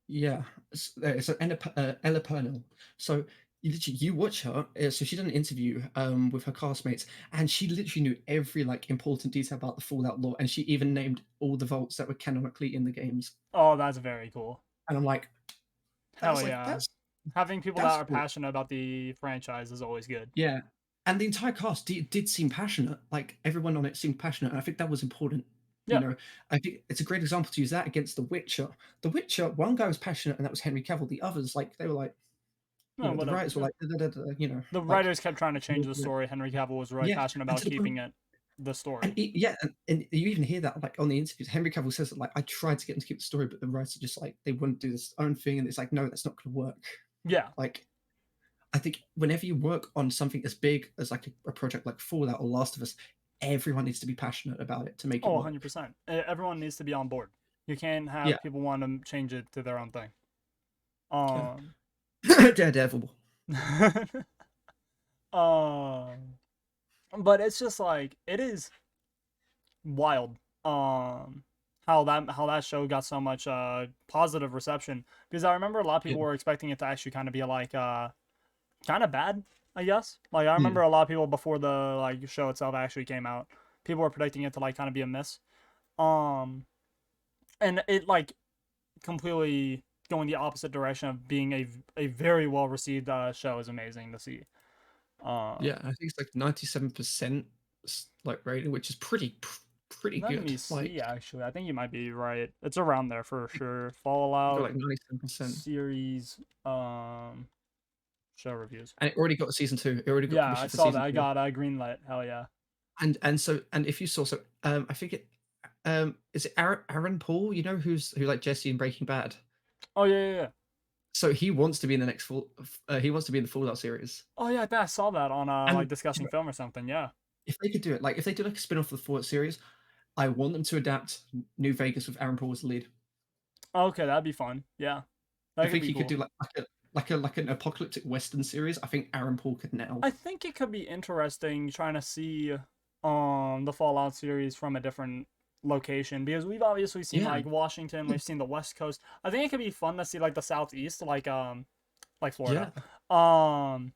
B: Yeah, it's Ella Purnell. So you watch her. So she did an interview with her castmates, and she literally knew every like important detail about the Fallout lore, and she even named all the vaults that were canonically in the games.
A: Oh, that's very cool.
B: And I'm like,
A: Hell yeah.
B: that's
A: Having people that
B: That's
A: are
B: cool.
A: passionate about the franchise is always good.
B: Yeah, and the entire cast did seem passionate. Like everyone on it seemed passionate, and I think that was important. You
A: Yeah.
B: know, I think it's a great example to use that against The Witcher. The Witcher, one guy was passionate, and that was Henry Cavill. The others, like, they were like,
A: No,
B: the
A: whatever.
B: writers were
A: Yeah.
B: like, "Da, da, da, da,"
A: The
B: like,
A: writers kept trying to change the story. Henry Cavill was really
B: yeah,
A: passionate
B: and
A: about
B: to the point,
A: keeping it the story.
B: and yeah, and you even hear that like on the interviews. Henry Cavill says that, like, I tried to get him to keep the story, but the writers just like they wouldn't do this own thing, and it's like, no, that's not going to work.
A: Yeah.
B: Like, I think whenever you work on something as big as like a project like Fallout or Last of Us, everyone needs to be passionate about it to make it
A: Oh,
B: work.
A: 100%. Everyone needs to be on board. You can't
B: Yeah,
A: have people want to change it to their own thing.
B: yeah.
A: Um,
B: Daredevil.
A: um, but it's just like it is wild. How that show got so much positive reception because I remember a lot of
B: Yeah.
A: people were expecting it to actually kind of be like kind of bad, I guess. Like I
B: Mm.
A: remember a lot of people before the like show itself actually came out, people were predicting it to like kind of be a miss. Um, and it like completely going the opposite direction of being a very well received show is amazing to see.
B: Yeah, I think it's like 97% like rating, which is pretty
A: Let
B: good.
A: me
B: Like
A: see. Actually, I think you might be right. It's around there for sure.
B: you got
A: Fallout
B: like 97%.
A: series show reviews.
B: And it already got a season 2. It already got
A: Yeah, I
B: commissioned for
A: saw that.
B: season
A: I
B: 2.
A: got greenlit. Hell yeah.
B: And if you saw, so I think it is it Aaron Paul, you know, who like Jesse in Breaking Bad.
A: Oh yeah, yeah, yeah.
B: So he wants to be in the next he wants to be in the Fallout series.
A: Oh yeah, I think I saw that on like
B: And
A: discussing film or something. Yeah.
B: if they could do it, like if they do like a spin-off of the Fallout series, I want them to adapt New Vegas with Aaron Paul as the lead.
A: Okay, that'd be fun. Yeah,
B: I
A: that could
B: think
A: be
B: he could
A: cool.
B: do like an apocalyptic western series. I think Aaron Paul could nail.
A: I think it could be interesting trying to see the Fallout series from a different location because we've obviously seen
B: Yeah,
A: like Washington, we've seen the West Coast. I think it could be fun to see like the Southeast, like Florida.
B: yeah,
A: Um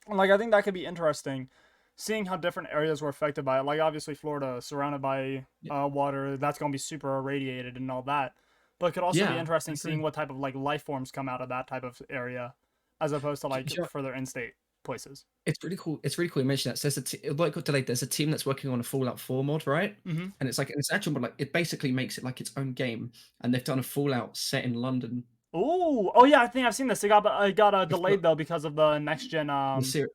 A: like I think that could be interesting seeing how different areas were affected by it. Like obviously Florida surrounded by
B: yeah.
A: water, that's going to be super irradiated and all that. But it could also be
B: Yeah, I
A: interesting seeing
B: agree.
A: what type of like life forms come out of that type of area as opposed to like
B: Do you know,
A: further in-state places.
B: it's really cool. It's really cool you mentioned that. So like got delayed. There's a team that's working on a Fallout 4 mod, right?
A: Mhm.
B: And it's like it's actual mod. Like it basically makes it like its own game. And they've done a Fallout set in London.
A: Oh yeah, I think I've seen this. It got
B: Before
A: delayed though because of the next gen.
B: the series,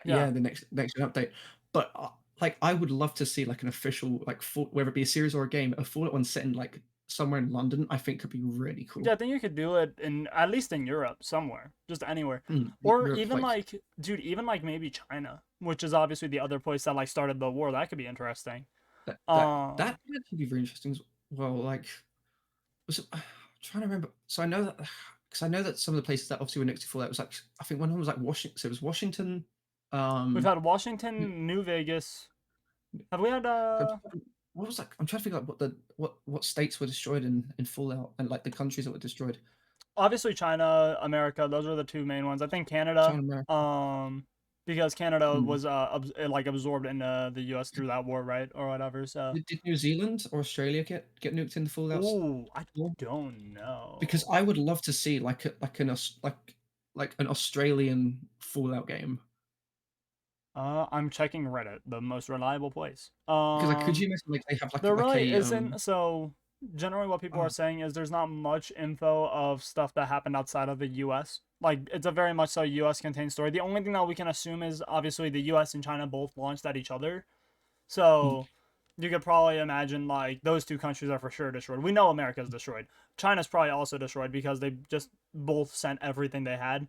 A: Yeah.
B: yeah, the next gen update. But like I would love to see like an official like whether it be a series or a game, a Fallout one set in like somewhere in London. I think could be really
A: Yeah,
B: cool.
A: I think you could do it in at least in Europe somewhere, just anywhere, or
B: Europe,
A: even
B: like
A: like, dude, even like maybe China, which is obviously the other place that like started the war. That could be interesting.
B: that could actually be very interesting as well. Like was it, I'm trying to remember. So I know that because I know that some of the places that obviously were next to Fallout was like I think one of them was like Washington. So it was Washington.
A: We've
B: Um,
A: had Washington, New Vegas. Have we had
B: what was like? I'm trying to figure out what states were destroyed in Fallout and like the countries that were destroyed.
A: obviously China, America. Those are the two main ones. I think Canada,
B: China, America.
A: because Canada
B: Hmm.
A: was like absorbed in the U.S. through that war, right, or whatever. So,
B: Did New Zealand or Australia get nuked in the Fallout
A: ooh, I
B: 4?
A: don't
B: Because
A: know.
B: I would love to see like an Australian Fallout game.
A: I'm checking Reddit, the most reliable place.
B: Because like, could you imagine like they have
A: There
B: like
A: really
B: a
A: isn't. So generally, what people are
B: oh,
A: saying is there's not much info of stuff that happened outside of the U.S. Like it's a very much so U.S. contained story. The only thing that we can assume is obviously the U.S. and China both launched at each other,
B: mm,
A: so you could probably imagine like those two countries are for sure destroyed. We know America's destroyed. China's probably also destroyed because they just both sent everything they had.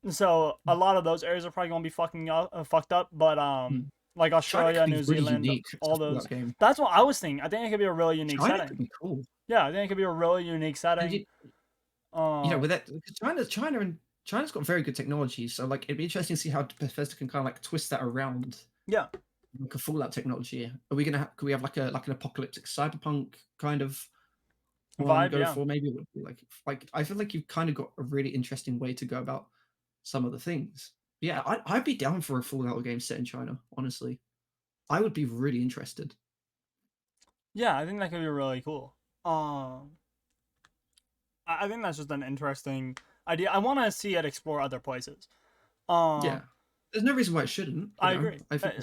A: So a lot of those areas are probably gonna be fucked up. But
B: mm.
A: like
B: China
A: Australia,
B: could be
A: New
B: really
A: Zealand,
B: unique as
A: all
B: a
A: those.
B: Fallout game.
A: That's what I was thinking. I think it could be a really unique
B: China could
A: setting.
B: be cool.
A: Yeah, I think it could be a really unique
B: And
A: setting.
B: with
A: Um,
B: that, because China's got very good technology, so like it'd be interesting to see how Bethesda can kind of like twist that around
A: yeah,
B: like a Fallout technology. Are we gonna could we have like an apocalyptic cyberpunk kind of one
A: vibe.
B: go
A: Yeah,
B: for? Maybe it would be like I feel like you've kind of got a really interesting way to go about some of the things. Yeah, I'd be down for a Fallout game set in China. Honestly, I would be really interested.
A: yeah. I think that could be really cool. Um, I think that's just an interesting. idea. I want to see it explore other places.
B: Yeah, there's no reason why it shouldn't.
A: I agree.
B: I think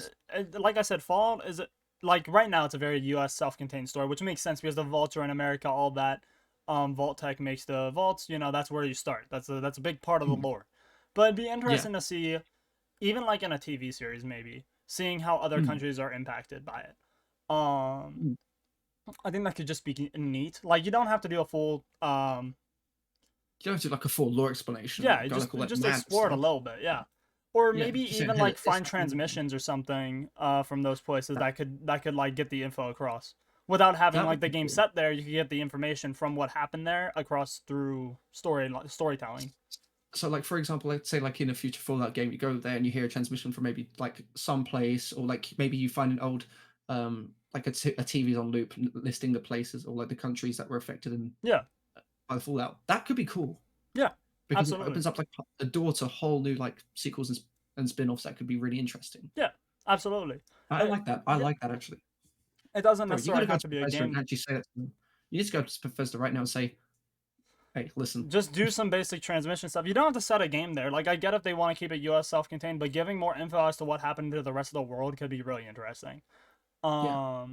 A: Like I said, Fallout is like right now it's a very U.S. self-contained story, which makes sense because the vaults are in America, all that. Vault Tech makes the vaults. You know, that's where you start. That's a big part of the lore. But it'd be interesting to see, even like in a TV series, maybe seeing how other countries are impacted by it. I think that could just be neat. Like you don't have to do a full
B: you don't have to do like a full lore explanation.
A: yeah,
B: Go like all that
A: just
B: mad
A: explore it a
B: stuff.
A: little bit, yeah. Or
B: Yeah,
A: maybe
B: just saying,
A: even
B: hey,
A: like
B: it's
A: find
B: happening.
A: transmissions or something from those places that could like get the info across. Without having
B: That
A: like
B: would
A: the
B: be
A: game
B: cool.
A: set there, you could get the information from what happened there across through storytelling.
B: So, like for example, let's say like in a future Fallout game, you go there and you hear a transmission from maybe like some place, or like maybe you find an old like a TV's on loop listing the places or like the countries that were affected
A: Yeah,
B: by the Fallout. That could be cool
A: yeah,
B: because it
A: absolutely.
B: opens up like a door to whole new like sequels and spin-offs that could be really interesting.
A: Yeah, absolutely.
B: I like that. I
A: Yeah,
B: like that actually.
A: it doesn't
B: Bro, you got
A: necessarily
B: to go
A: have
B: to
A: to be a
B: Bethesda and
A: game.
B: actually say that to them. You need to go to Bethesda right now and say, "Hey, listen."
A: Just do some basic transmission stuff. You don't have to set a game there. Like I get if they want to keep it US self-contained, but giving more info as to what happened to the rest of the world could be really interesting.
B: Yeah,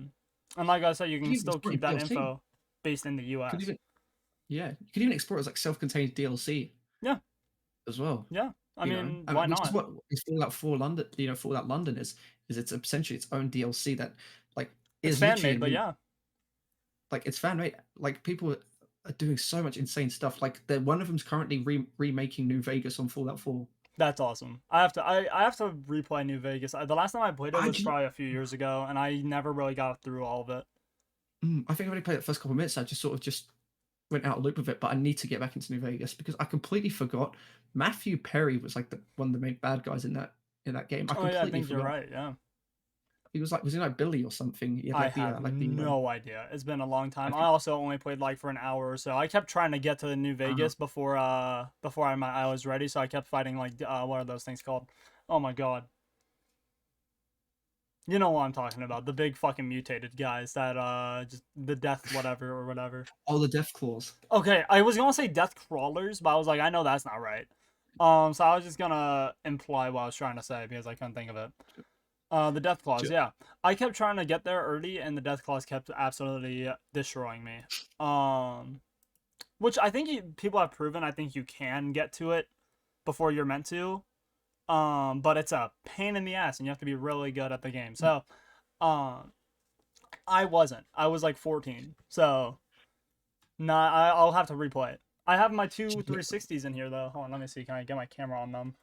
A: And like I said, you
B: you could
A: can
B: even
A: still
B: explore it
A: keep
B: in
A: that
B: DLC.
A: info based in the
B: Could
A: US.
B: even Yeah, you could even explore it as like self-contained DLC
A: Yeah,
B: as well.
A: yeah. I mean, why
B: Which is
A: not?
B: what is Fallout 4 London. Fallout London is it's essentially its own DLC that like
A: It's
B: is
A: fan
B: literally
A: made, but yeah,
B: like it's fan made. Like people are doing so much insane stuff. Like one of them's currently remaking New Vegas on Fallout 4.
A: that's awesome. I have to replay New Vegas. The last time I played it
B: I
A: was
B: just
A: probably a few years ago, and I never really got through all of it.
B: I think I only played the first couple of minutes. I just sort of just went out of loop with it, but I need to get back into New Vegas because I completely forgot Matthew Perry was like one of the main bad guys in that game. I
A: Oh yeah, I
B: completely
A: think you're
B: forgot.
A: right. Yeah.
B: Was he like Billy or something? He had
A: I
B: like
A: have
B: the
A: no idea. It's been a long
B: I
A: time. I
B: think
A: also only played like for an hour or so. I kept trying to get to the New Vegas before I was ready, so I kept fighting like what are those things called? Oh my god. You know what I'm talking about. The big fucking mutated guys that just the death whatever or whatever.
B: all the death claws.
A: Okay, I was gonna say death crawlers, but I was like, I know that's not right. So I was just gonna imply what I was trying to say because I couldn't think of it. The death claws, yeah. I kept trying to get there early, and the death claws kept absolutely destroying me. Which I think people have proven. I think you can get to it before you're meant to. But it's a pain in the ass, and you have to be really good at the game. So, I wasn't. I was like 14, so I'll have to replay it. I have my two 360s in here though. Hold on, let me see. Can I get my camera on them?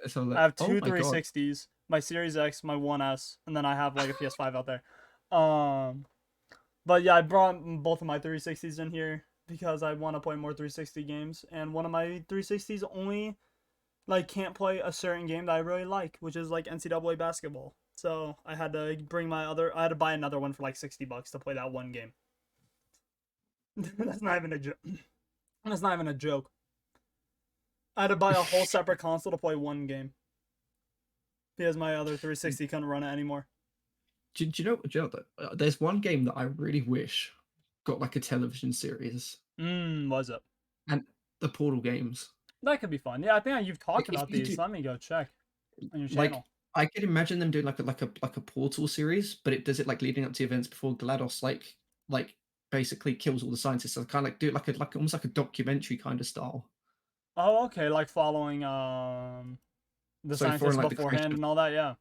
B: So
A: I have
B: oh
A: two
B: my god,
A: 360s, my Series X, my 1S, and then I have like a PS5 out there. But yeah, I brought both of my 360s in here because I want to play more 360 games, and one of my 360s only like can't play a certain game that I really like, which is like NCAA basketball. So I had to I had to buy another one for like $60 to play that one game. That's not even a joke. That's not even a joke. I had to buy a whole separate console to play one game because my other 360 couldn't run it anymore.
B: do you know? There's one game that I really wish got like a television series,
A: Was it?
B: and the Portal games.
A: That could be fun. Yeah, I think you've talked
B: Like if
A: about
B: you
A: these.
B: do,
A: Let me go check on your
B: like
A: channel.
B: I could imagine them doing like a Portal series, but it does it like leading up to events before GLaDOS like basically kills all the scientists. So kind of like do it like almost like a documentary kind of style.
A: Oh, okay, like following the
B: So for
A: scientists
B: like the
A: beforehand
B: creation of
A: and all that. Yeah.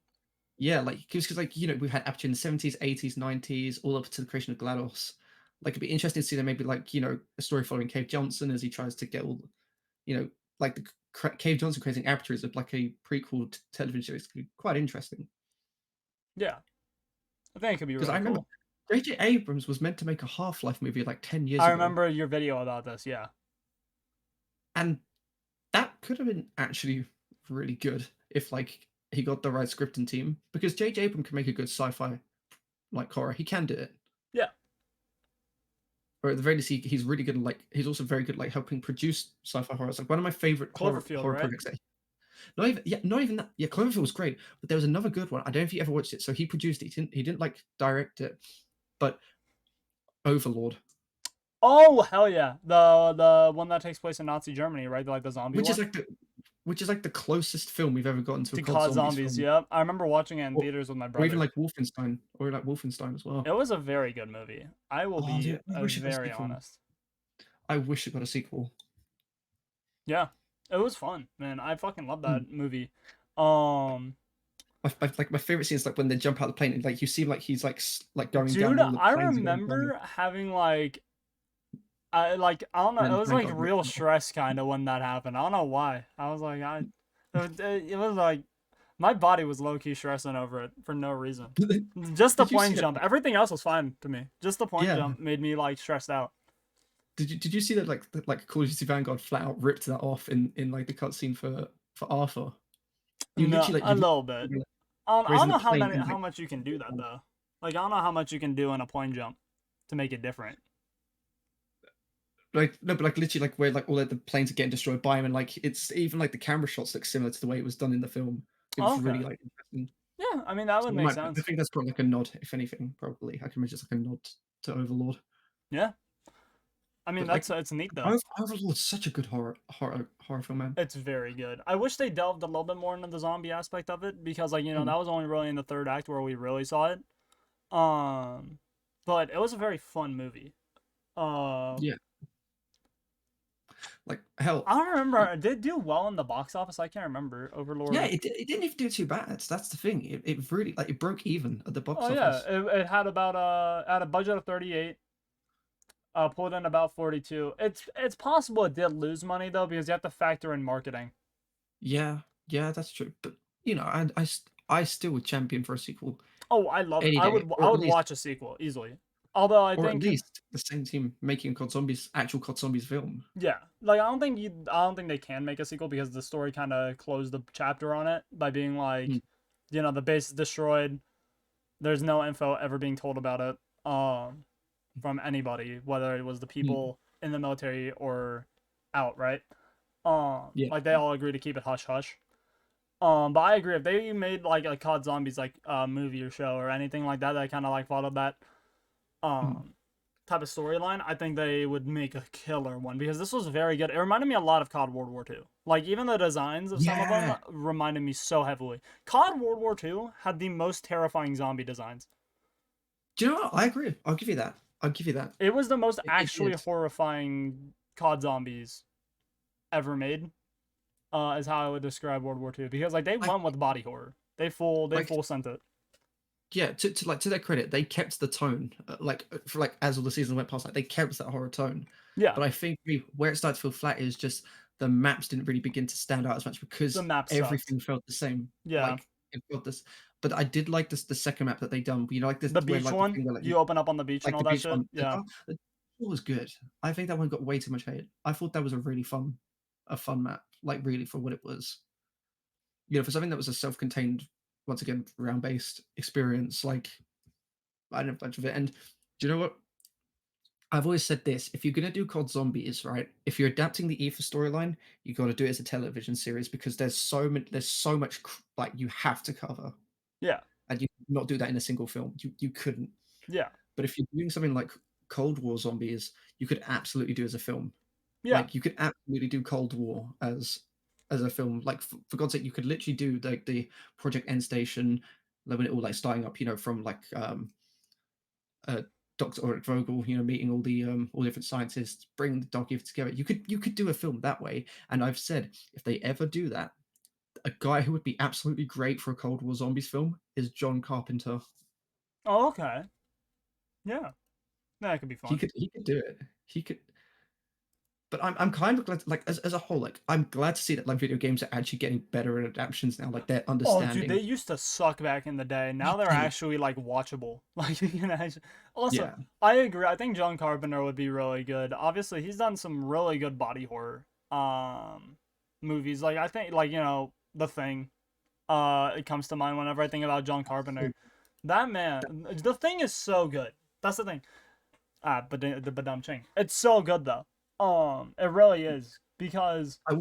B: yeah, like because like we've had Aperture in the 70s, 80s, 90s, all up to the creation of GLaDOS. Like it'd be interesting to see them maybe like a story following Cave Johnson as he tries to get all like the Cave Johnson creating Aperture is like a prequel television series. Could be quite interesting
A: Yeah, I think it could be
B: because I
A: really
B: remember
A: cool.
B: J.J. Abrams was meant to make a Half-Life movie like 10 years
A: I
B: ago,
A: remember your video about this. Yeah.
B: and that could have been actually really good if like he got the right script and team because J.J. Abrams can make a good sci-fi like horror. He can do it.
A: Yeah.
B: Or at the very least, he's really good. Like he's also very good, like helping produce sci-fi horror. It's like one of my favorite
A: Cloverfield,
B: horror
A: right?
B: projects. Not even that. Yeah, Cloverfield was great, but there was another good one. I don't know if you ever watched it. So he produced it. He didn't like direct it, but Overlord.
A: Oh hell yeah, the one that takes place in Nazi Germany, right? Like the zombie
B: which
A: war.
B: is like the closest film we've ever gotten to a
A: To
B: COD
A: COD
B: Zombies
A: Zombies,
B: film,
A: yeah. I remember watching it in
B: or,
A: theaters with my
B: or even
A: brother.
B: like Wolfenstein as well.
A: It was a very good movie. I will
B: Oh,
A: be
B: dude, I wish it got a
A: very
B: sequel.
A: honest.
B: I wish it got a sequel.
A: Yeah, it was fun, man. I fucking love
B: Mm.
A: that movie. Um,
B: My favorite scene is like when they jump out of the plane and like you see like he's like going
A: dude,
B: down all the
A: I
B: planes are going down
A: remember having I don't know,
B: and
A: it
B: then the
A: was
B: plane
A: like
B: got
A: real
B: ripped.
A: stress kind of when that happened. I don't know why. I was like, it was like my body was low key stressing over it for no reason. Just the
B: Did you see
A: plane
B: that?
A: jump. Everything else was fine to me. Just the plane
B: Yeah.
A: jump made me like stressed out.
B: Did you see that like Call of Duty Vanguard flat out ripped that off in like the cutscene for Arthur? You
A: No,
B: literally like
A: a
B: you
A: little bit.
B: literally,
A: I
B: whereas
A: don't
B: in the
A: know
B: plane and
A: how
B: like
A: much you can do that though. Like I don't know how much you can do in a plane jump to make it different.
B: like no, but like literally like where like all the planes are getting destroyed by him and like it's even like the camera shots look similar to the way it was done in the film. It was really
A: Okay.
B: like interesting.
A: Yeah, I mean that
B: So
A: would
B: it
A: make
B: might, I
A: sense.
B: think that's probably like a nod, if anything, probably. I can imagine it's like a nod to Overlord.
A: Yeah. I mean
B: But like
A: it's neat though.
B: Overlord's such a good horror film, man.
A: It's very good. I wish they delved a little bit more into the zombie aspect of it because like,
B: Mm,
A: that was only really in the third act where we really saw it. Um but it was a very fun movie. Uh
B: yeah, like hell.
A: I don't remember. It did do well in the box office. I can't remember.
B: Yeah,
A: Overlord.
B: it didn't even do too bad. That's the thing. It really like it broke even at the
A: Oh
B: box
A: yeah,
B: office.
A: it had about at a budget of 38, pulled in about 42. It's possible it did lose money though because you have to factor in marketing.
B: Yeah, yeah, that's true. But I still would champion for a sequel
A: Oh, I love it.
B: any day,
A: I would watch a sequel easily. Although I
B: or at
A: think
B: least the same team making a COD Zombies actual COD Zombies film.
A: yeah, I don't think they can make a sequel because the story kind of closed the chapter on it by being
B: Mm,
A: like, the base is destroyed. There's no info ever being told about it. From anybody, whether it was the
B: mm,
A: people in the military or out, right?
B: yeah,
A: Like they all agree to keep it hush hush. But I agree if they made like a COD Zombies like movie or show or anything like that that kind of like followed that
B: mm,
A: um type of storyline, I think they would make a killer one because this was very good. It reminded me a lot of COD World War II. Like even the designs of some of them
B: yeah.
A: reminded me so heavily. COD World War II had the most terrifying zombie designs.
B: Do you know what? I agree. I'll give you that. I'll give you that.
A: It was the most
B: It
A: actually
B: did.
A: horrifying COD Zombies ever made. Is how I would describe World War II because like they
B: Like
A: went with body horror. They
B: like
A: full sent it.
B: yeah. To their credit, they kept the tone. For like as all the seasons went past, like they kept that horror tone.
A: Yeah,
B: But I think where it started to feel flat is just the maps didn't really begin to stand out as much
A: the
B: because
A: map sucked.
B: everything felt the same.
A: Yeah,
B: Like it felt this. But I did like this the second map that they done. You know, like this
A: the
B: where
A: beach
B: like the
A: one.
B: thing where like
A: You open up on the beach and
B: like
A: all
B: the
A: that
B: beach
A: shit.
B: one.
A: Yeah,
B: It was good. I think that one got way too much hate. I thought that was a fun map. Like really for what it was. You know, for something that was a self-contained, once again, round-based experience. Like I didn't have much of it. And do you know what? I've always said this: if you're gonna do COD Zombies, right? If you're adapting the EVA storyline, you got to do it as a television series because there's so much like you have to cover,
A: yeah,
B: and you could not do that in a single film. You couldn't.
A: yeah,
B: But if you're doing something like Cold War Zombies, you could absolutely do as a film.
A: yeah,
B: Like you could absolutely do Cold War as a film. Like for God's sake, you could literally do like the Project End Station, like when it all like starting up, you know, from like uh Dr. Ulrich Vogel, you know, meeting all different scientists, bringing the document together. You could do a film that way. And I've said if they ever do that, a guy who would be absolutely great for a Cold War Zombies film is John Carpenter.
A: Oh, okay. Yeah, that could be fun.
B: He could do it. He could. But I'm kind of glad, like as a whole, like I'm glad to see that like video games are actually getting better at adaptations now. Like they're
A: Oh, dude, they
B: understanding.
A: used to suck back in the day.
B: They
A: Now they're
B: did.
A: actually like watchable. Like also,
B: Yeah.
A: I agree. I think John Carpenter would be really good. Obviously, he's done some really good body horror movies. Like I think like The Thing. It comes to mind whenever I think about John Carpenter. That man, The Thing is so good. That's the thing. But the Badam Ching. It's so good though. It really is because
B: I,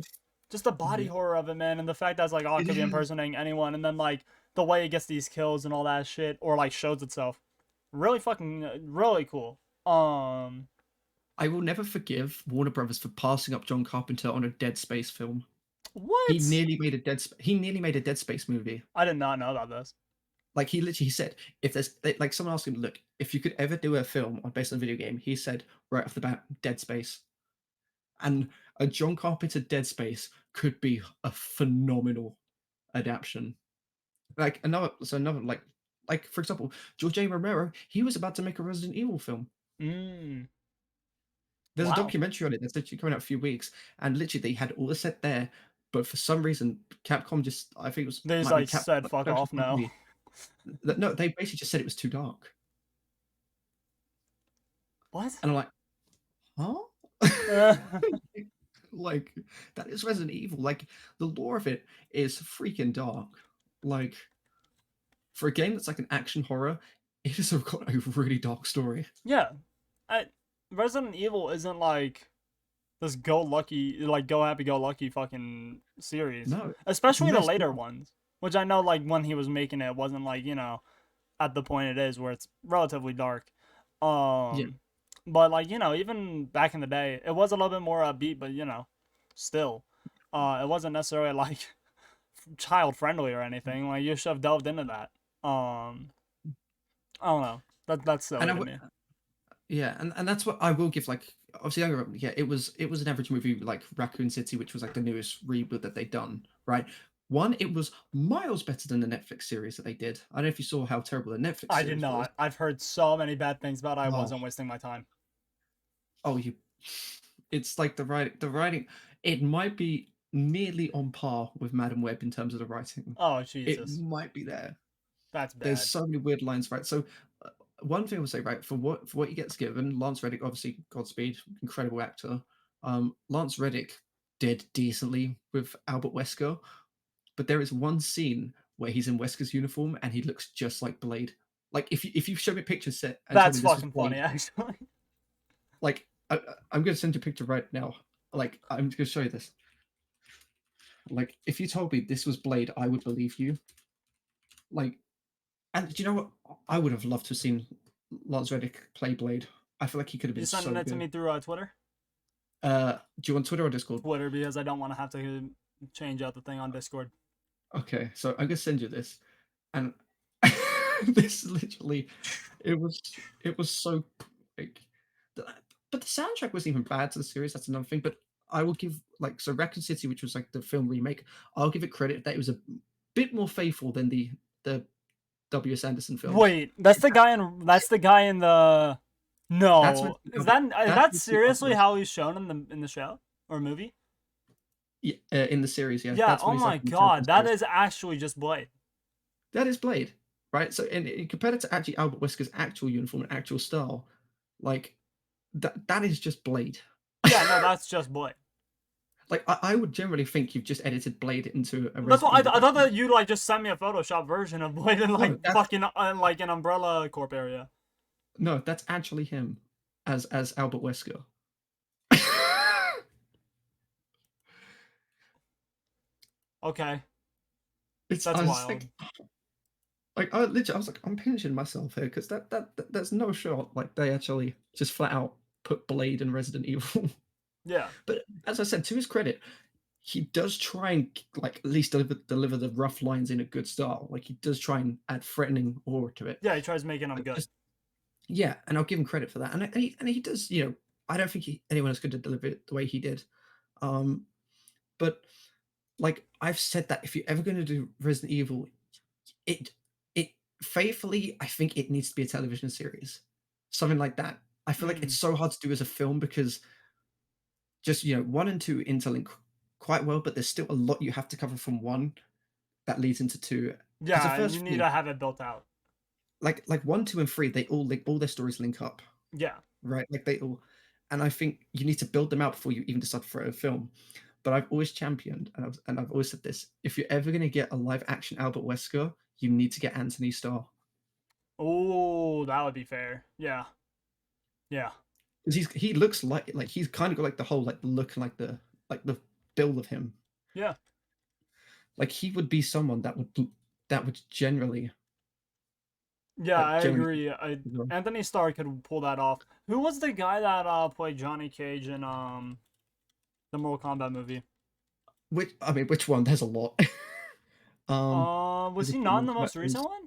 A: just the body horror of it, man, and the fact that it's like, oh, it
B: it
A: could be
B: is.
A: impersonating anyone, and then like the way it gets these kills and all that shit, or like shows itself, really fucking really cool.
B: I will never forgive Warner Brothers for passing up John Carpenter on a Dead Space film. He
A: What?
B: nearly made a Dead Space movie.
A: I did not know about this.
B: Like he literally said, if there's like someone asked him, look, if you could ever do a film based on a video game, he said right off the bat, Dead Space. And a John Carpenter Dead Space could be a phenomenal adaptation. Like another like for example, George A. Romero, he was about to make a Resident Evil film.
A: Mm.
B: There's a
A: Wow.
B: documentary on it that's literally coming out in a few weeks, and literally they had all the set there, but for some reason Capcom just I think it was
A: They just
B: might be
A: like said fuck
B: production
A: off now.
B: company. No, they basically just said it was too dark.
A: What?
B: And I'm like,
A: Uh,
B: huh? Like that is Resident Evil. Like the lore of it is freaking dark. Like for a game that's like an action horror, it has got a really dark story.
A: yeah. Resident Evil isn't like this go lucky, like go happy go lucky fucking series.
B: No, it's
A: Especially the
B: messed
A: later
B: up.
A: ones. Which I know like when he was making it wasn't like, at the point it is where it's relatively dark.
B: Yeah,
A: But like, even back in the day, it was a little bit more upbeat, but still. It wasn't necessarily like child friendly or anything. Like you should have delved into that. I don't know. That's
B: and
A: silly
B: I
A: to
B: would,
A: me.
B: yeah, and that's what I will give. Like obviously, yeah, it was an average movie like Raccoon City, which was like the newest reboot that they'd done. Right, one, it was miles better than the Netflix series that they did. I don't know if you saw how terrible the Netflix
A: I did
B: series was.
A: not. I've heard so many bad things about it. I
B: Oh,
A: wasn't wasting my time.
B: oh, you. It's like the writing. It might be nearly on par with Madam Web in terms of the writing.
A: Oh
B: It
A: Jesus.
B: might be there.
A: That's
B: There's
A: bad.
B: so many weird lines, right? So one thing I would say, right, for what he gets given, Lance Reddick, obviously Godspeed, incredible actor. Lance Reddick did decently with Albert Wesker, but there is one scene where he's in Wesker's uniform and he looks just like Blade. Like if you show me a picture set and told
A: That's
B: me this was
A: fucking funny
B: Blade,
A: actually.
B: like I'm gonna send you a picture right now. Like I'm gonna show you this. Like if you told me this was Blade, I would believe you. Like, and do you know what? I would have loved to have seen Lance Reddick play Blade. I feel like he could have
A: You
B: been
A: sending
B: so
A: it to
B: good.
A: me through Twitter?
B: Do you want Twitter or Discord?
A: Twitter, because I don't want to have to change out the thing on Discord.
B: Okay, so I'm gonna send you this, and this literally, it was so like, but the soundtrack wasn't even bad to the series. That's another thing. But I will give like so Raccoon City, which was like the film remake. I'll give it credit that it was a bit more faithful than the W.S. Anderson films.
A: Wait, that's the guy in the.
B: That's meant
A: No,
B: to be
A: is
B: Albert,
A: that is
B: that's
A: that
B: meant to be Albert
A: seriously
B: Wesker.
A: how he's shown in the show or movie?
B: Yeah, in the series. Yeah,
A: Yeah.
B: that's what
A: Oh
B: he's like
A: my
B: in the television
A: god, that
B: series.
A: is actually just Blade.
B: That is Blade, right? So, and compared it to actually Albert Wesker's actual uniform and actual style, like that is just Blade.
A: Yeah. No, that's just Blade.
B: Like I would generally think you've just edited Blade into a
A: That's what
B: Resident Evil
A: I thought
B: Batman.
A: that you like just sent me a Photoshop version of Blade in like
B: No, that's
A: fucking like an Umbrella Corp area.
B: no, that's actually him as Albert Wesker.
A: Okay,
B: It's
A: that's
B: I was
A: wild.
B: like I literally I was like I'm pinching myself here because there's no shot like they actually just flat out put Blade in Resident Evil.
A: Yeah.
B: But as I said, to his credit, he does try and like at least deliver the rough lines in a good style. Like he does try and add threatening aura to it.
A: Yeah, he tries making them
B: But
A: good.
B: just yeah, and I'll give him credit for that. And he does. You know, I don't think anyone else could have delivered it the way he did. Um, but like I've said that if you're ever going to do Resident Evil, it it faithfully, I think it needs to be a television series, something like that. I feel like it's
A: Mm.
B: so hard to do as a film because just one and two interlink quite well, but there's still a lot you have to cover from one that leads into two. Because the
A: Yeah, and you
B: first
A: need to have it built out.
B: like one, two, and three, they all their stories link up,
A: Yeah.
B: right? Like they all, and I think you need to build them out before you even decide for a film. But I've always championed, and I've always said this: if you're ever going to get a live action Albert Wesker, you need to get Anthony Starr
A: Oh, that would be fair. Yeah. Yeah.
B: because he looks like he's kind of got like the whole like look and like the build of him.
A: Yeah.
B: Like he would be someone that would generally
A: Yeah, I
B: Genuinely.
A: agree. Anthony Starr could pull that off. Who was the guy that played Johnny Cage in the Mortal Kombat movie?
B: Which one? There's a lot.
A: Was
B: There's a
A: he
B: few
A: not in
B: more
A: the most
B: collections.
A: recent one?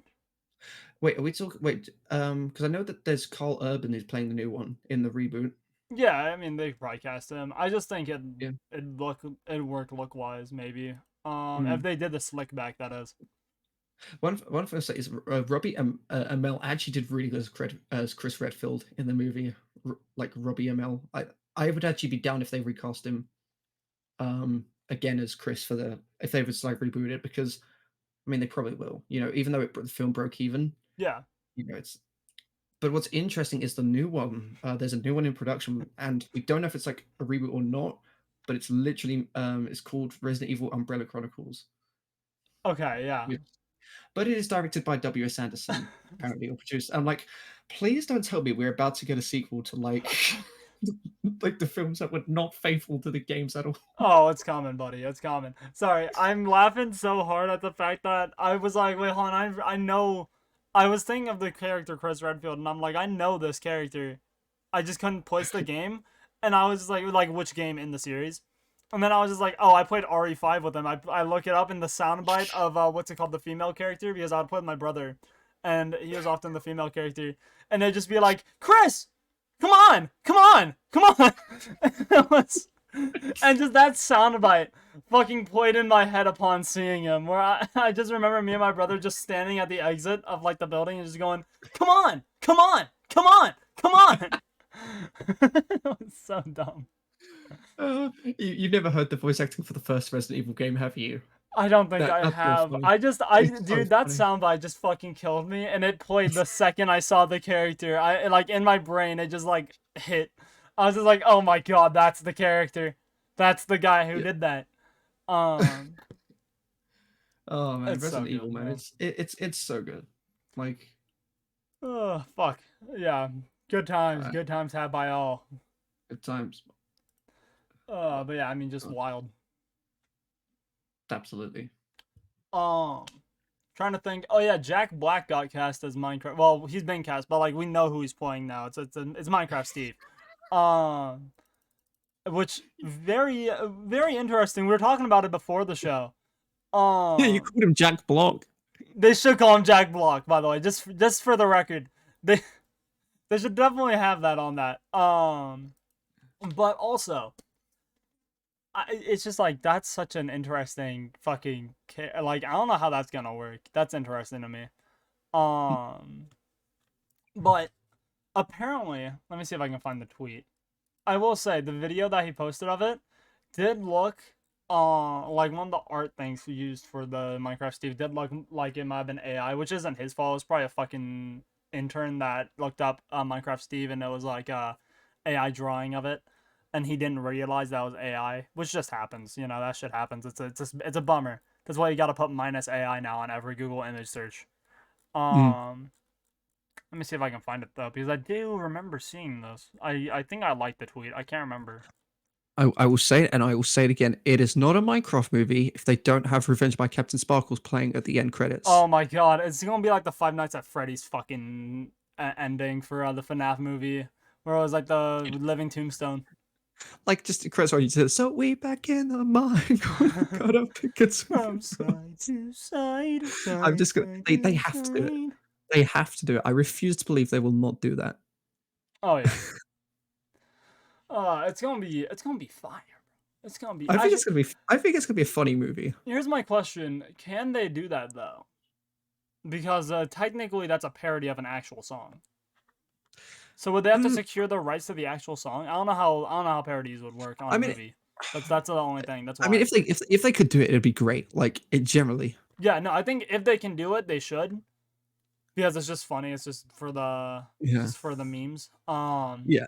B: Wait, are we talking? Wait, because I know that there's Carl Urban who's playing the new one in the reboot.
A: Yeah, I mean they could probably cast him. I just think
B: Yeah.
A: it worked look wise maybe. If
B: Mm.
A: they did the slick back, that is.
B: One thing I say is Robbie Amell actually did really good as Chris Redfield in the movie. Like Robbie Amell, I would actually be down if they recast him again as Chris for if they was like reboot it, because I mean they probably will. You know, even though the film broke even,
A: Yeah.
B: you know it's. But what's interesting is the new one. There's a new one in production, and we don't know if it's like a reboot or not. But it's literally it's called Resident Evil Umbrella Chronicles.
A: Okay, yeah.
B: But it is directed by W.S. Anderson, apparently, or produced. I'm like, please don't tell me we're about to get a sequel to like like the films that were not faithful to the games at all.
A: Oh, it's coming, buddy. It's coming. Sorry, I'm laughing so hard at the fact that I was like, wait, hold on. I know. I was thinking of the character Chris Redfield, and I'm like, I know this character. I just couldn't place the game, and I was just like which game in the series? And then I was just like, oh, I played RE5 with him. I look it up in the soundbite of what's it called, the female character, because I would play with my brother, and he was often the female character, and they'd just be like, Chris, come on, come on, come on. It was, and just that soundbite fucking played in my head upon seeing him. Where I just remember me and my brother just standing at the exit of like the building and just going, come on, come on, come on, come on. It was so dumb.
B: You've never heard the voice acting for the first Resident Evil game, have you?
A: I don't think I
B: That's so
A: have.
B: funny. It's so
A: Dude, that
B: funny.
A: soundbite just fucking killed me, and it played the second I saw the character. I like in my brain, it just like hit. I was just like, oh my god, that's the character. That's the guy who
B: Yeah.
A: did that. Um,
B: Oh man,
A: it's so
B: Resident Evil,
A: good,
B: man,
A: man.
B: it's so good. Like,
A: Oh fuck, yeah,
B: uh,
A: good times had by all.
B: at times,
A: But yeah, I mean, just
B: uh,
A: wild.
B: absolutely.
A: Um, Trying to think. Oh yeah, Jack Black got cast as Minecraft. Well, he's been cast, but like we know who he's playing now. It's Minecraft Steve. Um, which very interesting. We were talking about it before the show.
B: Yeah, you called him Jack Block.
A: They should call him Jack Block, by the way, just for the record. They they should definitely have that on that. But also, it's just like that's such an interesting fucking like I don't know how that's gonna work. That's interesting to me. Um, but apparently, let me see if I can find the tweet. I will say the video that he posted of it did look like one of the art things he used for the Minecraft Steve did look like it might have been AI, which isn't his fault. It's probably a fucking intern that looked up Minecraft Steve and it was like AI drawing of it, and he didn't realize that was AI, which just happens. You know that shit happens. It's a bummer. That's why you got to put minus AI now on every Google image search.
B: Mm.
A: Um, Let me see if I can find it though, because I do remember seeing this. I think I liked the tweet. I can't remember.
B: I will say it, and I will say it again. It is not a Minecraft movie if they don't have Revenge by Captain Sparkles playing at the end credits.
A: Oh my god, it's gonna be like the Five Nights at Freddy's fucking ending for the FNAF movie, where it was like the living tombstone.
B: Like just the credits where you said, "So we back in the mine, gotta pick it."
A: From side to side,
B: I'm
A: side,
B: just gonna.
A: side
B: They
A: to
B: have to do it.
A: side.
B: They have to do it. I refuse to believe they will not do that.
A: Oh yeah. It's gonna be fire. It's gonna be.
B: I think
A: Actually,
B: it's gonna be. I think it's gonna be a funny movie.
A: here's my question: can they do that though? Because technically, that's a parody of an actual song. So would they have to
B: Mm,
A: secure the rights to the actual song? I don't know how parodies would work on
B: I
A: a
B: mean,
A: movie. That's the only thing. That's
B: I mean,
A: why.
B: if they could do it, it'd be great. Like it generally.
A: Yeah, no, I think if they can do it, they should. Because it's just funny. It's
B: Yeah.
A: just for the memes.
B: Yeah.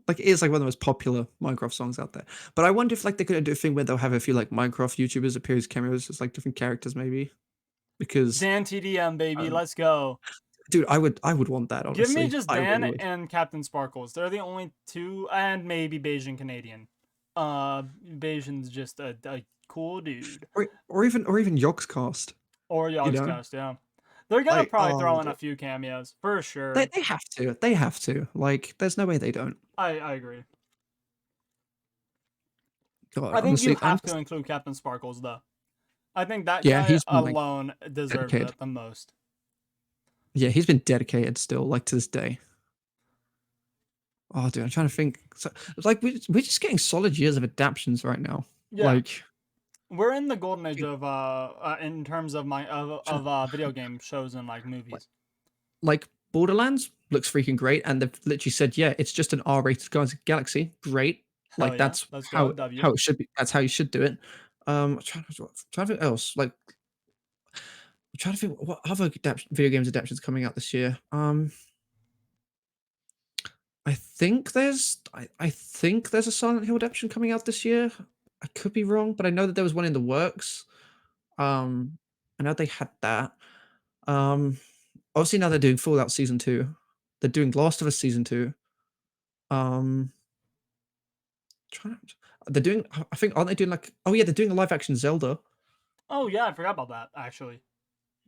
B: Like it is like one of the most popular Minecraft songs out there. But I wonder if like they're gonna do a thing where they'll have a few like Minecraft YouTubers appear as cameos as like different characters maybe. Because
A: Dan TDM baby,
B: um,
A: let's go.
B: dude, I would want that
A: Give me
B: honestly.
A: just
B: I
A: Dan
B: really would.
A: and Captain Sparkles. They're the only two, and maybe Bayesian Canadian. Bayesian's just a cool dude.
B: Or even Yogscast,
A: Or
B: you know?
A: Yogscast, yeah. They're gonna
B: Like,
A: probably throw
B: oh,
A: in a few cameos for sure.
B: they have to. They have to. Like, there's no way they don't.
A: I agree.
B: God,
A: I think you
B: honestly, I'm
A: have to include Captain Sparkles though. I think that
B: yeah,
A: guy
B: he's been like
A: alone deserves
B: dedicated.
A: it the most.
B: Yeah, he's been dedicated still, like to this day. Oh, dude, I'm trying to think. So, like, we're just getting solid years of adaptations right now.
A: Yeah,
B: Like,
A: we're in the golden age of in terms of video game shows and like
B: like,
A: movies.
B: like Borderlands looks freaking great, and they've literally said, yeah, it's just an R-rated Guardians of the Galaxy. Great,
A: Hell
B: like
A: yeah,
B: that's
A: let's go
B: how
A: W.
B: how it should be. That's how you should do it. Trying to think else. Like, I'm trying to think what other video games adaptations coming out this year. I think there's a Silent Hill adaptation coming out this year. I could be wrong, but I know that there was one in the works. Um, I know they had that. Um, Obviously now they're doing Fallout Season 2. They're doing Last of Us Season 2. Um, trying to, they're doing. I think aren't they doing like? Oh yeah, they're doing a live action Zelda.
A: Oh yeah, I forgot about that actually.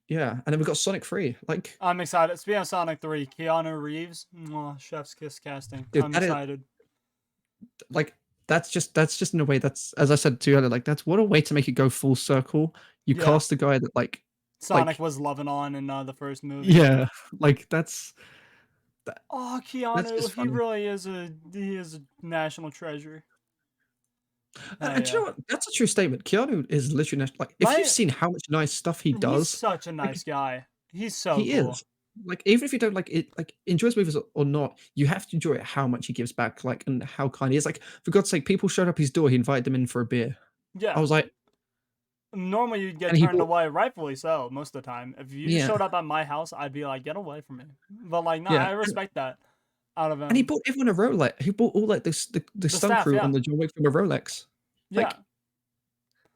B: Yeah, and then we've got Sonic 3. Like,
A: I'm excited. Speaking of Sonic 3, Keanu Reeves, mwah, chef's kiss casting.
B: dude,
A: I'm
B: that is
A: excited.
B: like that's just in a way that's, as I said to you earlier, like that's what a way to make it go full circle. You
A: Yeah,
B: cast a guy that
A: Sonic
B: like
A: was loving on in the first movie.
B: yeah, like that,
A: Oh,
B: that's
A: Keanu,
B: just
A: he
B: funny.
A: really is a national treasure. Hell
B: And do you
A: yeah.
B: know what? That's a true statement. Keanu is literally like, if you've
A: My
B: seen how much nice stuff he
A: He's
B: does,
A: such a
B: like
A: nice guy. He's so
B: he
A: cool.
B: is. Like, even if you don't like it, like enjoy his movies or not, you have to enjoy it how much he gives back, like, and how kind he is. Like, for God's sake, people showed up his door, he invited them in for a beer. I
A: Yeah.
B: was like,
A: Normally you'd get
B: and he
A: turned
B: bought,
A: away, rightfully so, most of the time. If you
B: yeah,
A: showed up at my house, I'd be like, get away from me. But like, nah,
B: yeah,
A: I respect that out of
B: and he
A: him.
B: bought everyone a Rolex. He bought all like this the
A: The
B: stunt
A: staff,
B: crew
A: yeah.
B: on the John Wick film a Rolex.
A: Yeah.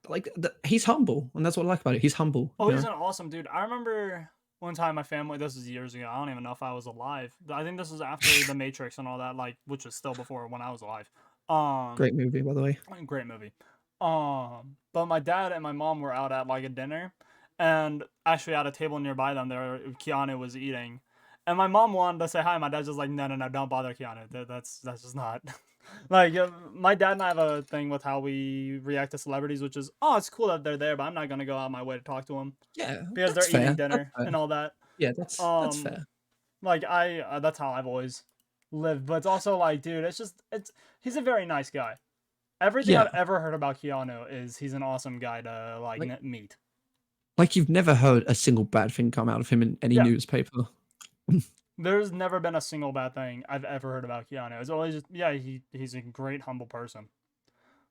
B: Like he's humble, and that's what I like about it. He's humble,
A: Oh,
B: you
A: he's
B: know.
A: an awesome dude. I remember one time my family, this is years ago, I don't even know if I was alive. I think this was after The Matrix and all that, like, which was still before when I was alive.
B: Great movie, by the way.
A: Great movie. But my dad and my mom were out at like a dinner, and actually at a table nearby them, there Keanu was eating, and my mom wanted to say hi. My dad's just like, no, no, no, don't bother Keanu. That's just not. Like my dad and I have a thing with how we react to celebrities, which is, oh, it's cool that they're there, but I'm not gonna go out of my way to talk to them
B: Yeah,
A: because
B: that's
A: they're eating
B: fair. That's
A: dinner
B: fair.
A: and all that.
B: Yeah, that's
A: Um,
B: fair.
A: like that's how I've always lived. But it's also like, dude, it's he's a very nice guy. Everything
B: Yeah,
A: I've ever heard about Keanu is he's an awesome guy to like
B: like
A: meet.
B: you've never heard a single bad thing come out of him in any
A: Yeah,
B: newspaper.
A: there's never been a single bad thing I've ever heard about Keanu. It's always just, yeah, he's a great humble person.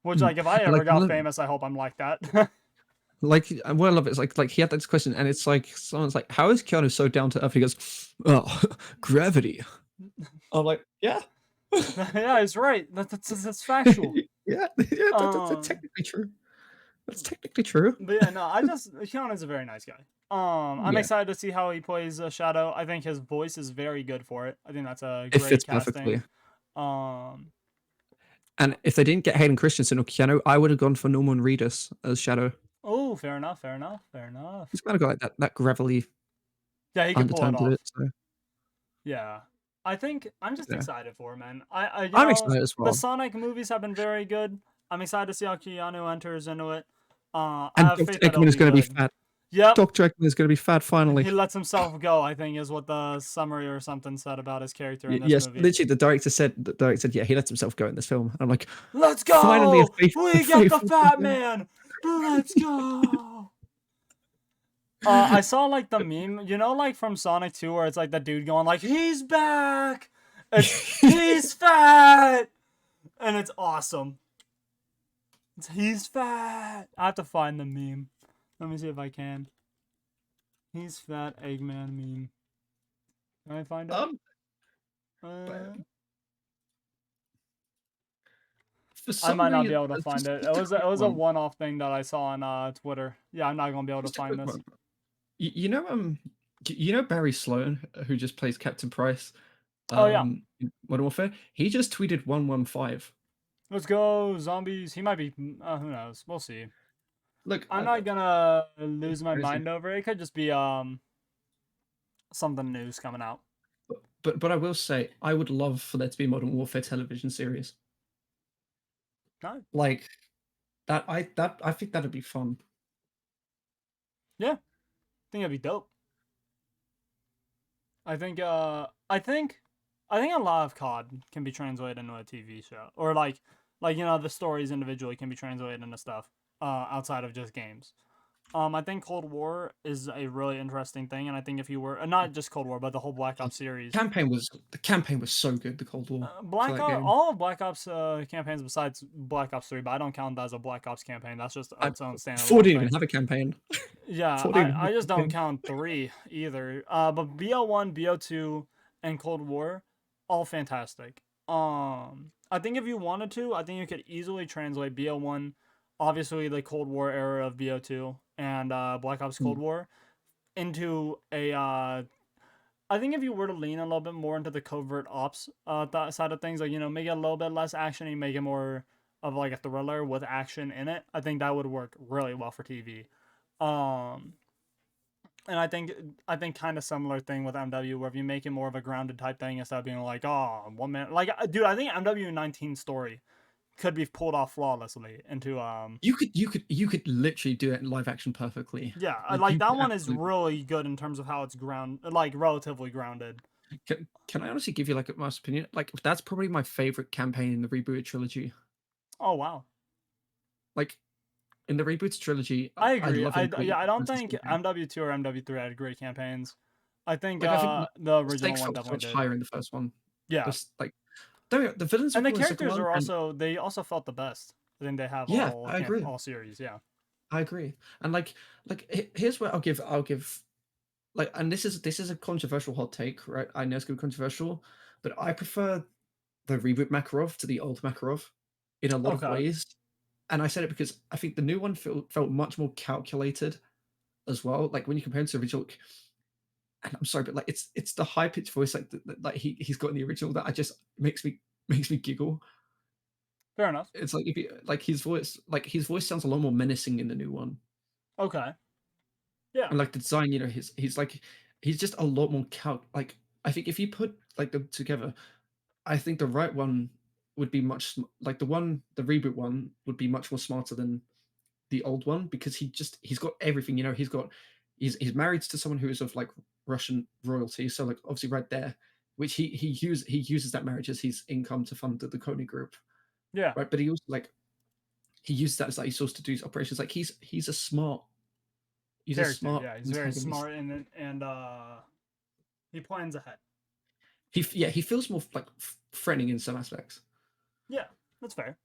A: Which, like, if I
B: And
A: ever got famous, I hope I'm like that.
B: like what I love is like he had this question, and it's like someone's like, "How is Keanu so down to earth?" He goes, "Oh, gravity." I'm like, "Yeah,
A: Yeah, he's right. That's factual.
B: yeah, yeah. That's
A: Um,
B: technically true. That's technically true."
A: but yeah, no, Keanu's a very nice guy. I'm
B: Yeah,
A: excited to see how he plays Shadow. I think his voice is very good for it. I think that's a
B: it
A: great
B: fits
A: casting.
B: perfectly.
A: Um,
B: And if they didn't get Hayden Christensen or Keanu, I would have gone for Norman Reedus as Shadow.
A: oh, fair enough, fair enough, fair enough.
B: He's kind of got like that gravelly
A: Yeah, he could pull it
B: undertone to
A: off.
B: it. So
A: Yeah. I think I'm just
B: yeah,
A: excited for it, man. I
B: I'm excited as
A: the
B: well.
A: Sonic movies have been very good. I'm excited to see how Keanu enters into it. I
B: And
A: have
B: Dr.
A: faith that it'll
B: Eggman is
A: be
B: going to be
A: good.
B: fat.
A: Yep.
B: Dr. Eggman is going to be fat finally.
A: He lets himself go, I think is what the summary or something said about his character in this
B: Yes,
A: movie.
B: literally, the director said, yeah, he lets himself go in this film. And I'm like,
A: Let's
B: finally,
A: go!
B: a
A: We get the
B: faithful
A: fat
B: companion.
A: man! Let's go! I saw like the meme, like from Sonic 2 where it's like the dude going like, he's back! It's, he's fat! And it's awesome. He's fat. I have to find the meme. Let me see if I can. He's fat Eggman meme. Can I find it?
B: But
A: Uh,
B: for
A: I
B: some
A: might not be
B: reason,
A: able to find it.
B: just a quick
A: It was a
B: one.
A: one-off thing that I saw on Twitter. Yeah, I'm not gonna be able to
B: Just a
A: find
B: quick
A: this.
B: one. You know Barry Sloan, who just plays Captain Price,
A: Oh yeah,
B: in Modern Warfare. He just tweeted 115.
A: let's go zombies. He might be. Who knows? We'll see.
B: Look,
A: I'm not gonna lose my mind over it. It could just be something new's coming out.
B: But I will say I would love for there to be a Modern Warfare television series.
A: No.
B: Like I think that'd be fun.
A: Yeah, I think it'd be dope. I think I think a lot of COD can be translated into a TV show, or like the stories individually can be translated into stuff outside of just games. I think Cold War is a really interesting thing, and I think if you were not just Cold War, but the whole Black Ops series,
B: The campaign was so good. The Cold War for
A: Black
B: that
A: Ops,
B: game.
A: all of Black Ops campaigns besides Black Ops 3, but I don't count that as a Black Ops campaign. That's just its own
B: Four
A: standalone
B: didn't even
A: thing.
B: have a campaign.
A: Yeah,
B: Four didn't even have
A: I
B: a
A: just don't
B: campaign.
A: count 3 either. But BO1, BO2, and Cold War, all fantastic. I think if you wanted to, I think you could easily translate BO1, obviously the Cold War era of BO2 and Black Ops Cold
B: Mm.
A: War, into a I think if you were to lean a little bit more into the covert ops side of things, like make it a little bit less actiony, make it more of like a thriller with action in it, I think that would work really well for TV. Um, and I think kind of similar thing with MW, where if you make it more of a grounded type thing instead of being like, oh, 1 minute, like dude, I think MW19 story could be pulled off flawlessly into
B: You could literally do it in live action perfectly.
A: yeah,
B: Like
A: like
B: you
A: that
B: could
A: one is
B: absolutely.
A: really good in terms of how it's like relatively grounded.
B: Can I honestly give you like a honest opinion? Like that's probably my favorite campaign in the rebooted trilogy.
A: Oh wow.
B: Like in the rebooted trilogy,
A: I
B: I
A: agree.
B: love
A: Yeah, I don't
B: Francis
A: think
B: campaign.
A: MW2 or MW3 had great campaigns. I think
B: Like I think
A: the
B: the
A: original
B: stakes
A: one
B: felt so
A: definitely
B: much
A: did.
B: higher in the first one.
A: Yeah.
B: Just like the villains were
A: And the
B: cool in the second
A: characters
B: one,
A: are
B: and
A: they also felt the best. I think they have
B: yeah, I agree.
A: all series, yeah.
B: I agree. And here's where I'll give like, and this is a controversial hot take, right? I know it's gonna be controversial, but I prefer the reboot Makarov to the old Makarov in a lot of
A: Okay.
B: ways. And I said it because I think the new one felt much more calculated as well. Like when you compare it to the original, and I'm sorry, but like it's the high pitched voice like he's got in the original that I just makes me giggle.
A: Fair enough.
B: It's like if you like his voice sounds a lot more menacing in the new one.
A: Okay. Yeah.
B: And like the design, he's just a lot more like I think if you put like them together, I think the right one would be like the reboot one would be much more smarter than the old one because he's got everything, he's married to someone who is of like Russian royalty, so like obviously right there, which he uses that marriage as his income to fund the Kony group,
A: Yeah.
B: right? But he also like he uses that as like his source to do his operations. Like he's a
A: Character,
B: smart
A: yeah. He's very
B: antagonist.
A: smart and he plans ahead.
B: He feels more like threatening in some aspects.
A: Yeah, that's fair.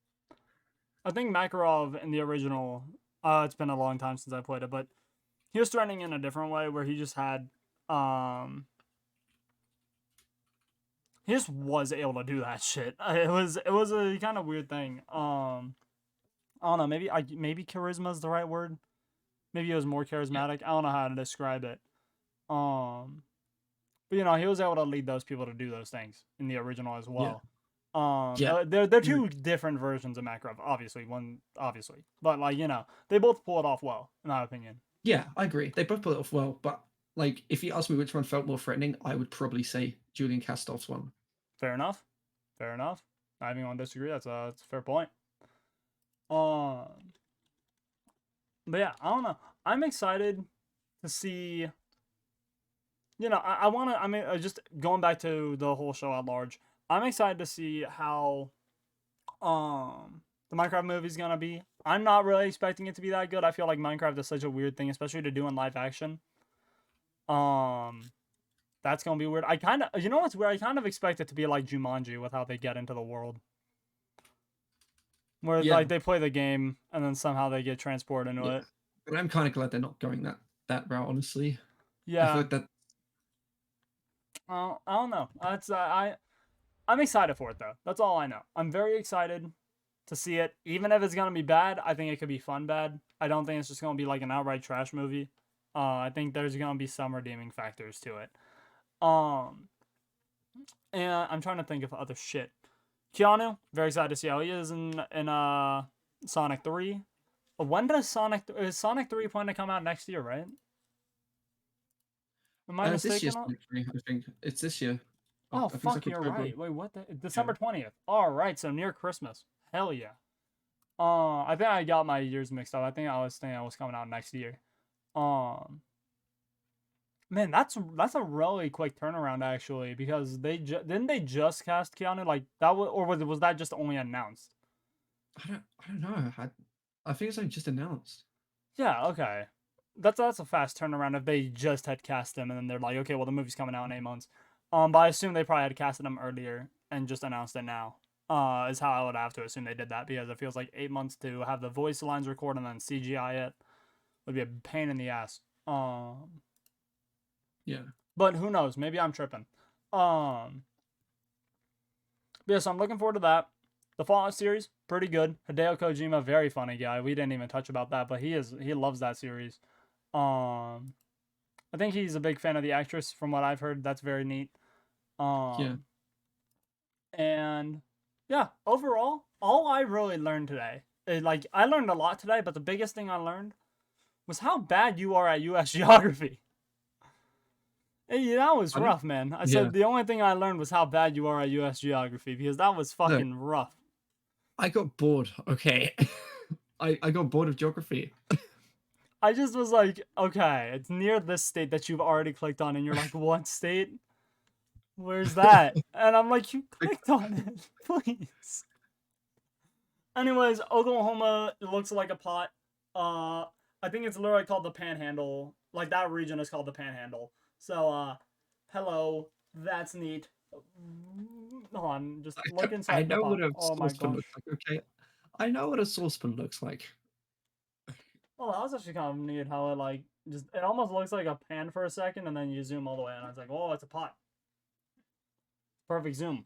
A: I think Makarov in the original, it's been a long time since I played it, but he was threatening in a different way where he just had um he just was able to do that shit. It was a kind of weird thing. I don't know, maybe charisma is the right word. Maybe it was more
B: Yeah,
A: charismatic. I don't know how to describe it. Um but he was able to lead those people to do those things in the original as
B: yeah,
A: well.
B: yeah.
A: They're two different versions of Makarov, obviously, but like they both pull it off well, in my opinion.
B: Yeah, I agree. They both pull it off well, but like if you ask me which one felt more threatening, I would probably say Julian Kastov's one.
A: Fair enough. Fair enough. Not even gonna disagree. That's a fair point. Um, but yeah, I don't know. I'm excited to see. I want to. I mean, just going back to the whole show at large. I'm excited to see how the Minecraft movie is gonna be. I'm not really expecting it to be that good. I feel like Minecraft is such a weird thing, especially to do in live action. Um, that's gonna be weird. I kind of, what's weird? I kind of expect it to be like Jumanji with how they get into the world, where
B: Yeah,
A: like they play the game and then somehow they get transported into
B: yeah.
A: it.
B: But I'm kind of glad they're not going that route. Honestly, I feel
A: Yeah,
B: like that.
A: I don't know. I'm excited for it though. That's all I know. I'm very excited to see it, even if it's gonna be bad. I think it could be fun bad. I don't think it's just gonna be like an outright trash movie. I think there's gonna be some redeeming factors to it. Um, and I'm trying to think of other shit. Keanu, very excited to see how he is in Sonic 3. When does Sonic 3 plan to come out next year, right? Am I
B: This year's
A: mistaken?
B: 23, I think. It's this year.
A: Oh,
B: I think it's
A: fuck,
B: like
A: you're
B: October.
A: right. Wait, what? December 20th. All right, so near Christmas. Hell yeah. I think I got my years mixed up. I think I was thinking I was coming out next year. Um, Man, that's a really quick turnaround actually, because didn't they just cast Keanu like that was, or was that just only announced?
B: I don't know. I think it's only just announced.
A: Yeah, okay. That's a fast turnaround if they just had cast him and then they're like, okay, well the movie's coming out in 8 months. But I assume they probably had casted him earlier and just announced it now. Is how I would have to assume they did that, because it feels like 8 months to have the voice lines record and then CGI it would be a pain in the ass.
B: Yeah.
A: But who knows? Maybe I'm tripping. Um, but yeah, so I'm looking forward to that. The Fallout series, pretty good. Hideo Kojima, very funny guy. We didn't even touch about that, but he loves that series. I think he's a big fan of the actress, from what I've heard. That's very neat.
B: Yeah.
A: And yeah, overall, all I really learned today, like I learned a lot today, but the biggest thing I learned was how bad you are at U.S. geography. Hey, that was rough, man. I said the only thing I learned was how bad you are at U.S. geography, because that was fucking rough.
B: I got bored. Okay. I got bored of geography.
A: I just was like, okay, it's near this state that you've already clicked on, and you're like, what state? Where's that? And I'm like, you clicked on it, please. Anyways, Oklahoma looks like a pot. I think it's literally called the Panhandle. Like that region is called the Panhandle. So, hello, that's neat. Hold on, just look inside
B: I
A: the
B: know
A: pot.
B: what a
A: Oh my
B: saucepan
A: gosh.
B: looks like. Okay. I know what a saucepan looks like.
A: Oh, that was actually kind of neat how it like just it almost looks like a pan for a second, and then you zoom all the way, and it's like, oh, it's a pot. Perfect zoom.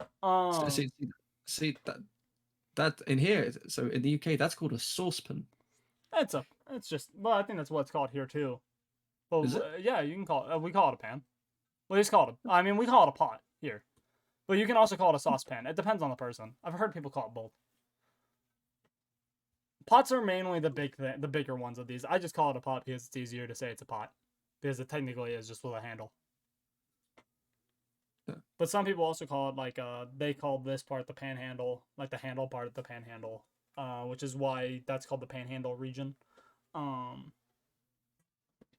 B: See that in here. So in the UK, that's called a saucepan.
A: It's just, well, I think that's what it's called here too. But
B: Is it?
A: yeah, you can call it. We call it a pan. Well, just call it. I mean, we call it a pot here, but you can also call it a saucepan. It depends on the person. I've heard people call it both. Pots are mainly the bigger ones of these. I just call it a pot because it's easier to say it's a pot, because it technically is just with a handle.
B: Yeah.
A: But some people also call it like they call this part the panhandle, like the handle part of the panhandle, which is why that's called the Panhandle region.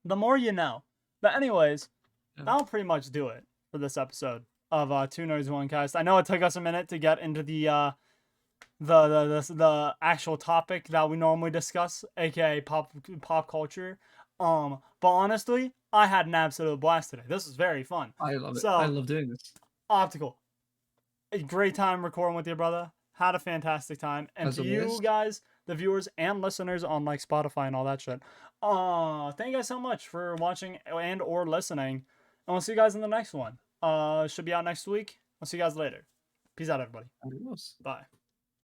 A: The more you know. But anyways, that'll pretty much do it for this episode of Two Nerds One Cast. I know it took us a minute to get into the actual topic that we normally discuss, aka pop culture. But honestly, I had an absolute blast today. This was very fun.
B: I love it.
A: So,
B: I love doing this.
A: Optical, a great time recording with you, brother. Had a fantastic time. And
B: As
A: to you
B: always.
A: guys, the viewers and listeners on like Spotify and all that shit, thank you guys so much for watching and or listening. And we'll see you guys in the next one. Should be out next week. I'll see you guys later. Peace out, everybody.
B: Adios.
A: Bye.